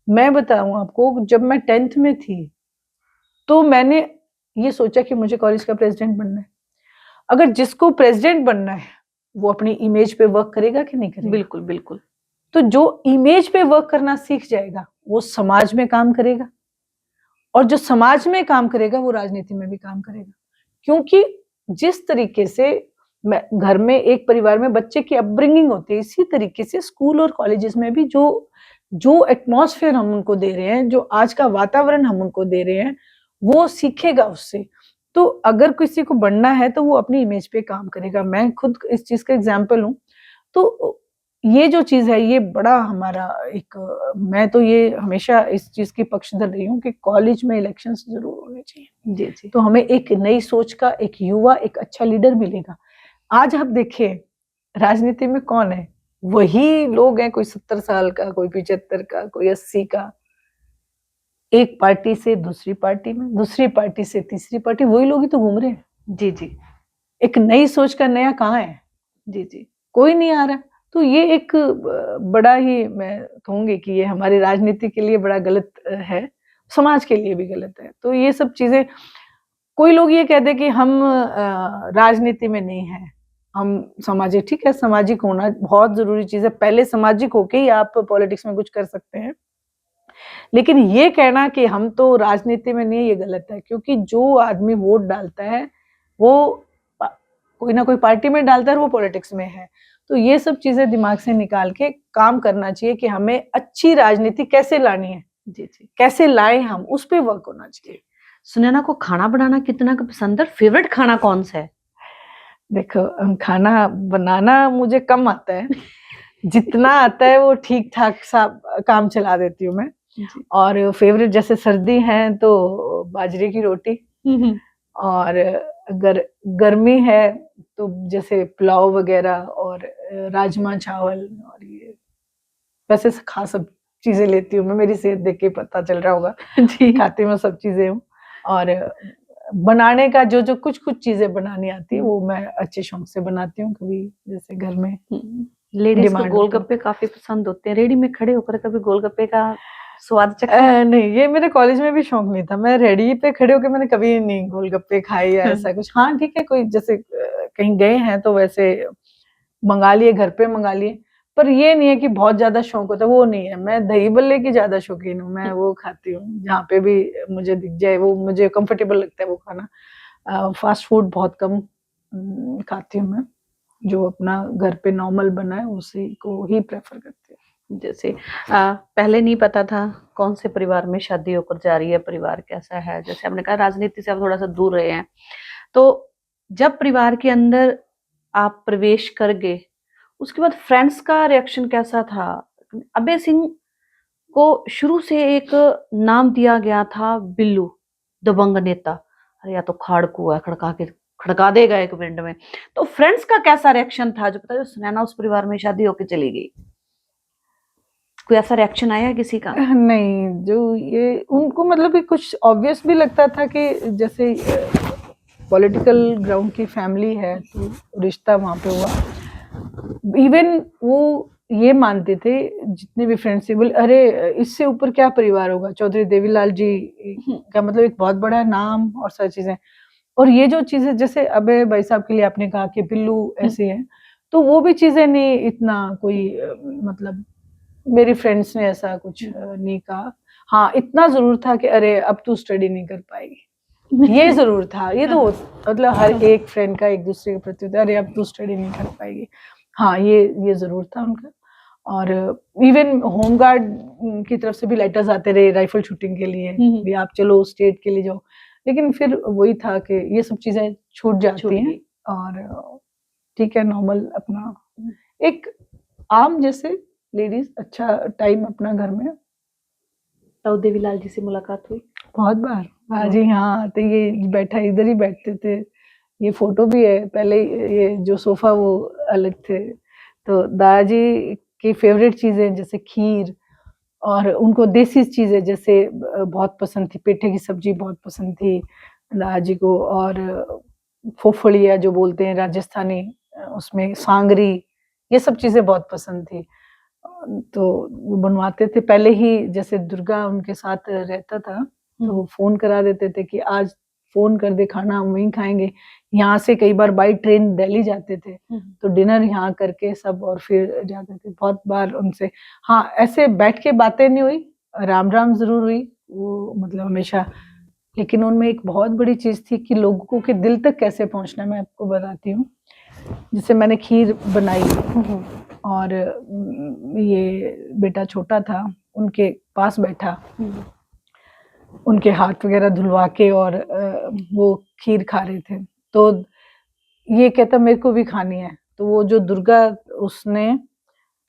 मैं बताऊं आपको, जब मैं 10th में थी तो मैंने ये सोचा कि मुझे कॉलेज का प्रेसिडेंट बनना है। अगर जिसको प्रेसिडेंट बनना है वो अपनी इमेज पे वर्क करेगा कि नहीं करेगा? बिल्कुल बिल्कुल। तो जो इमेज पे वर्क करना सीख जाएगा वो समाज में काम करेगा, और जो समाज में काम करेगा वो राजनीति में भी काम करेगा। क्योंकि जिस तरीके से घर में एक परिवार में बच्चे की अपब्रिंगिंग होती है, इसी तरीके से स्कूल और कॉलेजेस में भी जो एटमॉस्फेयर हम उनको दे रहे हैं, जो आज का वातावरण हम उनको दे रहे हैं, वो सीखेगा उससे। तो अगर किसी को बनना है तो वो अपनी इमेज पे काम करेगा। मैं खुद इस चीज का एग्जाम्पल हूँ। तो ये जो चीज है ये बड़ा हमारा एक, मैं तो ये हमेशा इस चीज की पक्षधर रही हूँ कि कॉलेज में इलेक्शंस जरूर होने चाहिए। जी जी। तो हमें एक नई सोच का एक युवा, एक अच्छा लीडर मिलेगा। आज आप देखिए राजनीति में कौन है, वही लोग हैं, कोई 70 साल का, कोई 75 का, कोई 80 का, एक पार्टी से दूसरी पार्टी में, दूसरी पार्टी से तीसरी पार्टी, वही लोग ही तो घूम रहे हैं। जी जी। एक नई सोच का नया कहाँ है? जी जी। कोई नहीं आ रहा। तो ये एक बड़ा ही, मैं कहूंगी कि ये हमारी राजनीति के लिए बड़ा गलत है, समाज के लिए भी गलत है। तो ये सब चीजें, कोई लोग ये कहते कि हम राजनीति में नहीं है, हम सामाजिक, ठीक है, सामाजिक होना बहुत जरूरी चीज है, पहले सामाजिक होके ही आप पॉलिटिक्स में कुछ कर सकते हैं। लेकिन ये कहना कि हम तो राजनीति में नहीं है, ये गलत है। क्योंकि जो आदमी वोट डालता है वो कोई ना कोई पार्टी में डालता है और वो पॉलिटिक्स में है। तो ये सब चीजें दिमाग से निकाल के काम करना चाहिए कि हमें अच्छी राजनीति कैसे लानी है, जी जी, कैसे लाए हम, उस पे वर्क होना चाहिए। सुनैना को खाना बनाना कितना पसंद है? फेवरेट खाना कौन सा है? देखो खाना बनाना मुझे कम आता है, जितना आता है वो ठीक ठाक सा काम चला देती हूँ मैं। और फेवरेट जैसे सर्दी है तो बाजरे की रोटी, और अगर गर्मी है तो जैसे पुलाव वगैरह और राजमा चावल, और ये वैसे खास सब चीजें लेती हूँ मैं, मेरी सेहत देख के पता चल रहा होगा। जी। खाती मैं सब चीजें हूँ, और बनाने का जो कुछ चीजें बनानी आती है वो मैं अच्छे शौक से बनाती हूँ। कभी जैसे घर में लेडीज को गोलगप्पे काफी पसंद होते हैं, रेडी में खड़े होकर कभी गोलगप्पे का स्वाद चखा? नहीं, ये मेरे कॉलेज में भी शौक नहीं था, मैं रेडी पे खड़े होकर मैंने कभी नहीं गोलगप्पे खाए या ऐसा कुछ। हाँ ठीक है, कोई जैसे कहीं गए हैं तो वैसे मंगा लिए, घर पे मंगा लिए, पर ये नहीं है कि बहुत ज्यादा शौक होता है, वो नहीं है। मैं दही बल्ले की ज्यादा शौकीन हूँ, मैं वो खाती हूँ जहाँ पे भी मुझे दिख जाए, वो मुझे कंफर्टेबल लगता है वो खाना। फास्ट फूड बहुत कम खाती हूँ मैं, जो अपना घर पे नॉर्मल बना है उसी को ही प्रेफर करती हूँ। जैसे पहले नहीं पता था कौन से परिवार में शादी होकर जा रही है, परिवार कैसा है, जैसे आपने कहा राजनीति से आप थोड़ा सा दूर रहे हैं, तो जब परिवार के अंदर आप प्रवेश कर गए, उसके बाद फ्रेंड्स का रिएक्शन कैसा था? अभय सिंह को शुरू से एक नाम दिया गया था बिल्लू, दबंग नेता। अरे या तो खाड़कू है, खड़का देगा एक मिनट में। तो फ्रेंड्स का कैसा रिएक्शन था, जो पता है सुनैना उस परिवार में शादी होके चली गई, कोई ऐसा रिएक्शन आया किसी का? नहीं, जो ये उनको मतलब कि कुछ ऑब्वियस भी लगता था कि जैसे पॉलिटिकल ग्राउंड की फैमिली है तो रिश्ता वहाँ पे हुआ। इवन वो ये मानते थे जितने भी फ्रेंड्स थे, बोले अरे इससे ऊपर क्या परिवार होगा, चौधरी देवीलाल जी का मतलब एक बहुत बड़ा नाम और सारी चीजें। और ये जो चीजें जैसे अबे भाई साहब के लिए आपने कहा कि बिल्लू ऐसे है, तो वो भी चीजें नहीं इतना कोई मतलब मेरी फ्रेंड्स ने ऐसा कुछ नहीं कहा। हाँ, इतना जरूर था कि अरे अब तू स्टडी नहीं कर पाएगी, ये जरूर था। ये तो मतलब हर एक फ्रेंड का एक दूसरे के प्रति होता है, अरे अब तू स्टडी नहीं कर पाएगी। हाँ, ये जरूर था उनका। और इवन होमगार्ड की तरफ से भी लेटर्स आते रहे राइफल शूटिंग के लिए, भी आप चलो स्टेट के लिए जाओ, लेकिन फिर वही था कि ये सब चीजें छूट जाती हैं और ठीक है, नॉर्मल अपना एक आम जैसे लेडीज अच्छा टाइम अपना घर में। तो देवीलाल जी से मुलाकात हुई बहुत बार। हाँ जी, हाँ, तो ये बैठा इधर ही बैठते थे, ये फोटो भी है। पहले ये जो सोफा वो अलग थे, तो दादाजी की फेवरेट चीजें जैसे खीर, और उनको देसी चीजें जैसे बहुत पसंद थी, पेठे की सब्जी बहुत पसंद थी दादाजी को, और फोफड़िया जो बोलते हैं राजस्थानी, उसमें सांगरी, ये सब चीजें बहुत पसंद थी। तो वो बनवाते थे पहले ही, जैसे दुर्गा उनके साथ रहता था तो फोन करा देते थे कि आज फोन कर दे, खाना हम वहीं खाएंगे। यहाँ से कई बार बाई ट्रेन दिल्ली जाते थे तो डिनर यहाँ करके सब और फिर जाते थे। बहुत बार उनसे हाँ ऐसे बैठ के बातें नहीं हुई, राम राम जरूर हुई, वो मतलब हमेशा। लेकिन उनमें एक बहुत बड़ी चीज थी कि लोगों के दिल तक कैसे पहुंचना। मैं आपको बताती हूँ, जिससे मैंने खीर बनाई और ये बेटा छोटा था उनके पास बैठा, उनके हाथ वगैरह धुलवा के और वो खीर खा रहे थे, तो ये कहता मेरे को भी खानी है। तो वो जो दुर्गा, उसने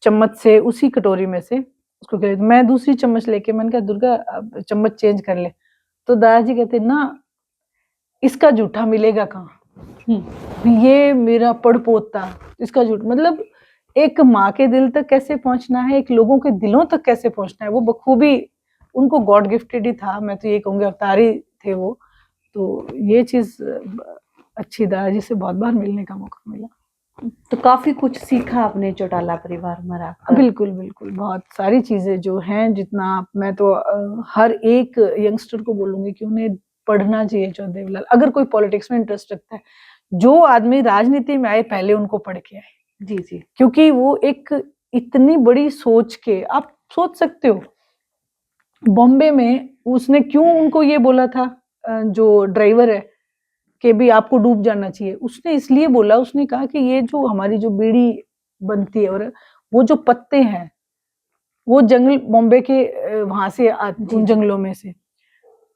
चम्मच से उसी कटोरी में से उसको कह, मैं दूसरी चम्मच लेके, मैंने कहा दुर्गा अब चम्मच चेंज कर ले। तो दादाजी कहते ना, इसका जूठा मिलेगा कहाँ, ये मेरा पड़पोता, इसका झूठ। मतलब एक माँ के दिल तक कैसे पहुंचना है, एक लोगों के दिलों तक कैसे पहुंचना है, वो बखूबी उनको गॉड गिफ्टेड ही था। मैं तो ये कहूंगी अवतारी थे वो। तो ये चीज अच्छी, दादाजी से बहुत बार मिलने का मौका मिला। तो काफी कुछ सीखा आपने चौटाला परिवार में रहकर। बिल्कुल बिल्कुल, बहुत सारी चीजें जो हैं, जितना मैं तो हर एक यंगस्टर को बोलूंगी कि उन्हें पढ़ना चाहिए चौधरी देवीलाल। अगर कोई पॉलिटिक्स में इंटरेस्ट रखता है, जो आदमी राजनीति में आए पहले उनको पढ़ के आए। जी जी, क्योंकि वो एक इतनी बड़ी सोच के, आप सोच सकते हो बॉम्बे में उसने क्यों उनको ये बोला था, जो ड्राइवर है, कि भी आपको डूब जाना चाहिए। उसने इसलिए बोला, उसने कहा कि ये जो हमारी जो बीड़ी बनती है और वो जो पत्ते हैं, वो जंगल बॉम्बे के वहां से उन जंगलों में से,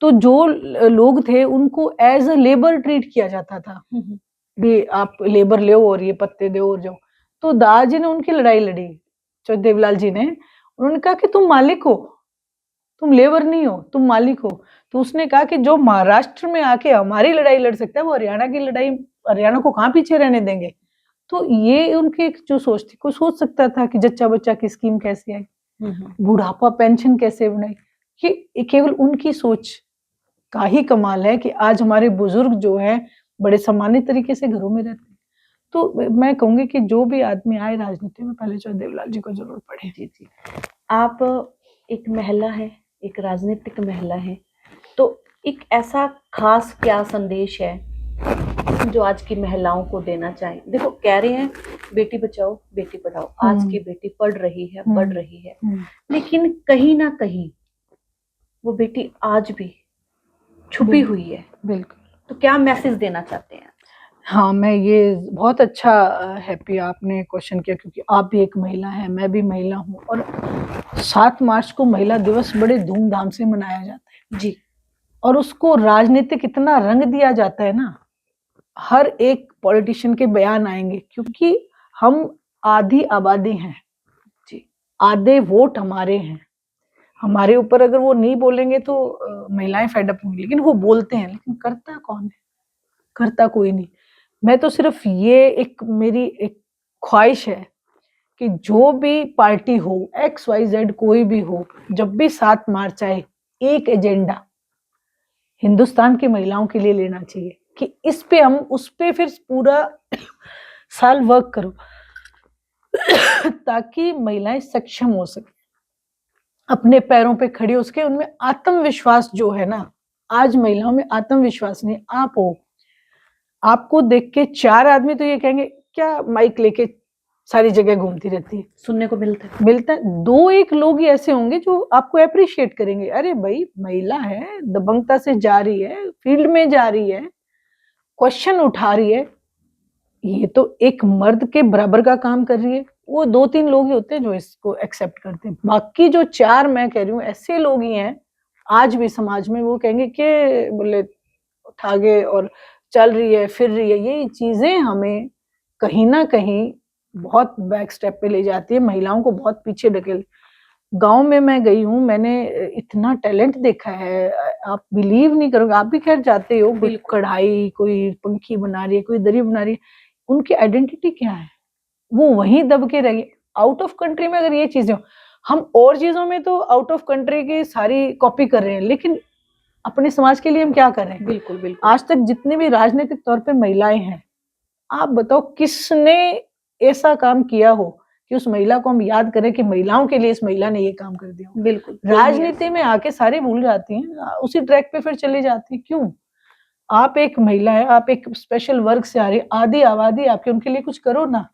तो जो लोग थे उनको एज अ लेबर ट्रीट किया जाता था, भी आप लेबर ले और ये पत्ते दो और जाओ। तो दादाजी ने उनकी लड़ाई लड़ी, चौधरी देवीलाल जी ने। उन्होंने कहा कि तुम मालिक हो, तुम लेबर नहीं हो, तुम मालिक हो। तो उसने कहा कि जो महाराष्ट्र में आके हमारी लड़ाई लड़ सकता है, वो हरियाणा की लड़ाई, हरियाणा को कहाँ पीछे रहने देंगे। तो ये उनकी एक जो सोच थी। कोई सोच सकता था कि जच्चा बच्चा की स्कीम कैसे आई, बुढ़ापा पेंशन कैसे बनाई। ये केवल उनकी सोच का ही कमाल है कि आज हमारे बुजुर्ग जो है बड़े सम्मानित तरीके से घरों में रहते हैं। तो मैं कहूंगी कि जो भी आदमी आए राजनीति में, पहले चौधरी देवीलाल जी को जरूर पढ़े। जी जी। आप एक महिला है, एक राजनीतिक महिला है, तो एक ऐसा खास क्या संदेश है जो आज की महिलाओं को देना चाहें? देखो, कह रहे हैं बेटी बचाओ बेटी पढ़ाओ, आज की बेटी पढ़ रही है, बढ़ रही है, लेकिन कहीं ना कहीं वो बेटी आज भी छुपी हुई है। बिल्कुल। तो क्या मैसेज देना चाहते हैं? हाँ, मैं ये बहुत अच्छा हैप्पी आपने क्वेश्चन किया, क्योंकि आप भी एक महिला हैं, मैं भी महिला हूँ, और 7 मार्च को महिला दिवस बड़े धूमधाम से मनाया जाता है जी। और उसको राजनीतिक इतना रंग दिया जाता है ना, हर एक पॉलिटिशियन के बयान आएंगे, क्योंकि हम आधी आबादी हैं जी। आधे वोट हमारे हैं, हमारे ऊपर अगर वो नहीं बोलेंगे तो महिलाएं फेड अप होंगी, लेकिन वो बोलते हैं, लेकिन करता कौन है? करता कोई नहीं। मैं तो सिर्फ ये एक मेरी एक ख्वाहिश है कि जो भी पार्टी हो, XYZ कोई भी हो, जब भी 7 मार्च आए, एक एजेंडा हिंदुस्तान की महिलाओं के लिए लेना चाहिए कि इस पे हम उस पे फिर पूरा साल वर्क करो ताकि महिलाएं सक्षम हो सके, अपने पैरों पे खड़ी हो सके, उनमें आत्मविश्वास जो है ना, आज महिलाओं में आत्मविश्वास नहीं। आप हो, आपको देख के 4 आदमी तो ये कहेंगे क्या माइक लेके सारी जगह घूमती रहती है, सुनने को मिलता है। 2-1 लोग ही ऐसे होंगे जो आपको अप्रिशिएट करेंगे, अरे भाई महिला है, दबंगता से जा रही है, फील्ड में जा रही है, क्वेश्चन उठा रही है, ये तो एक मर्द के बराबर का काम कर रही है। वो 2-3 लोग ही होते हैं जो इसको एक्सेप्ट करते हैं, बाकी जो 4 मैं कह रही हूँ ऐसे लोग ही हैं आज भी समाज में, वो कहेंगे कि बोले उठा गए और चल रही है, फिर रही है। ये चीजें हमें कहीं ना कहीं बहुत बैक स्टेप पे ले जाती है, महिलाओं को बहुत पीछे ढकेल। गांव में मैं गई हूँ, मैंने इतना टैलेंट देखा है, आप बिलीव नहीं करोगे, आप भी खैर जाते हो, कोई कढ़ाई, कोई पंखी बना रही है, कोई दरी बना रही है, उनकी आइडेंटिटी क्या है? वो वहीं दब के रही। आउट ऑफ कंट्री में अगर ये चीजें हो, हम और चीजों में तो आउट ऑफ कंट्री की सारी कॉपी कर रहे हैं, लेकिन अपने समाज के लिए हम क्या कर रहे हैं? बिल्कुल बिल्कुल। आज तक जितने भी राजनीतिक तौर पे महिलाएं हैं, आप बताओ किसने ऐसा काम किया हो कि उस महिला को हम याद करें कि महिलाओं के लिए इस महिला ने ये काम कर दिया? बिल्कुल। राजनीति में आके सारे भूल जाती हैं, उसी ट्रैक पे फिर चली जाती है। क्यों? आप एक महिला है, आप एक स्पेशल वर्ग से आ रही, आधी आबादी आपके, उनके लिए कुछ करो ना,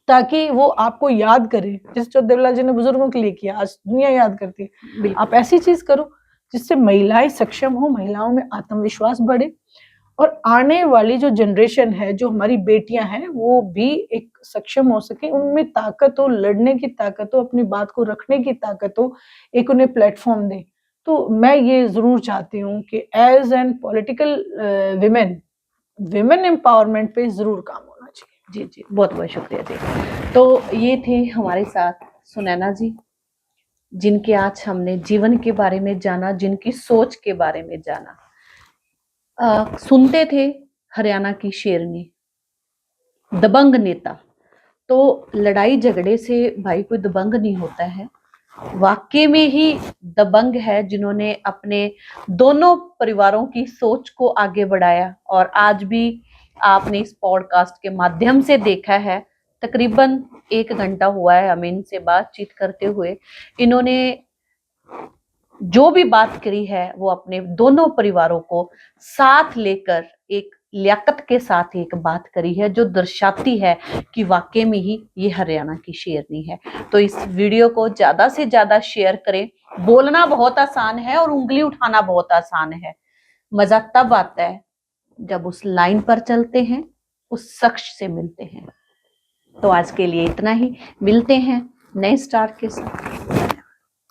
ताकि वो आपको याद करे, जैसे चौधरी जी ने बुजुर्गों के लिए किया, आज दुनिया याद करती है। आप ऐसी चीज करो जिससे महिलाएं सक्षम हो, महिलाओं में आत्मविश्वास बढ़े, और आने वाली जो जनरेशन है, जो हमारी बेटियां हैं, वो भी एक सक्षम हो सके, उनमें ताकत हो, लड़ने की ताकत हो, अपनी बात को रखने की ताकत हो, एक उन्हें प्लेटफॉर्म दे। तो मैं ये जरूर चाहती हूँ कि as an political women empowerment पे जरूर काम होना चाहिए। जी जी, बहुत बहुत शुक्रिया जी। तो ये थे हमारे साथ सुनैना जी, जिनके आज हमने जीवन के बारे में जाना, जिनकी सोच के बारे में जाना। सुनते थे हरियाणा की शेरनी, दबंग नेता। तो लड़ाई झगड़े से भाई कोई दबंग नहीं होता है, वाकई में ही दबंग है जिन्होंने अपने दोनों परिवारों की सोच को आगे बढ़ाया। और आज भी आपने इस पॉडकास्ट के माध्यम से देखा है, तकरीबन 1 घंटा हुआ है हमें इनसे बातचीत करते हुए। इन्होंने जो भी बात करी है वो अपने दोनों परिवारों को साथ लेकर एक लियाकत के साथ एक बात करी है, जो दर्शाती है कि वाकई में ही ये हरियाणा की शेरनी है। तो इस वीडियो को ज्यादा से ज्यादा शेयर करें। बोलना बहुत आसान है और उंगली उठाना बहुत आसान है, मजा तब आता है जब उस लाइन पर चलते हैं, उस शख्स से मिलते हैं। तो आज के लिए इतना ही, मिलते हैं नए स्टार के साथ।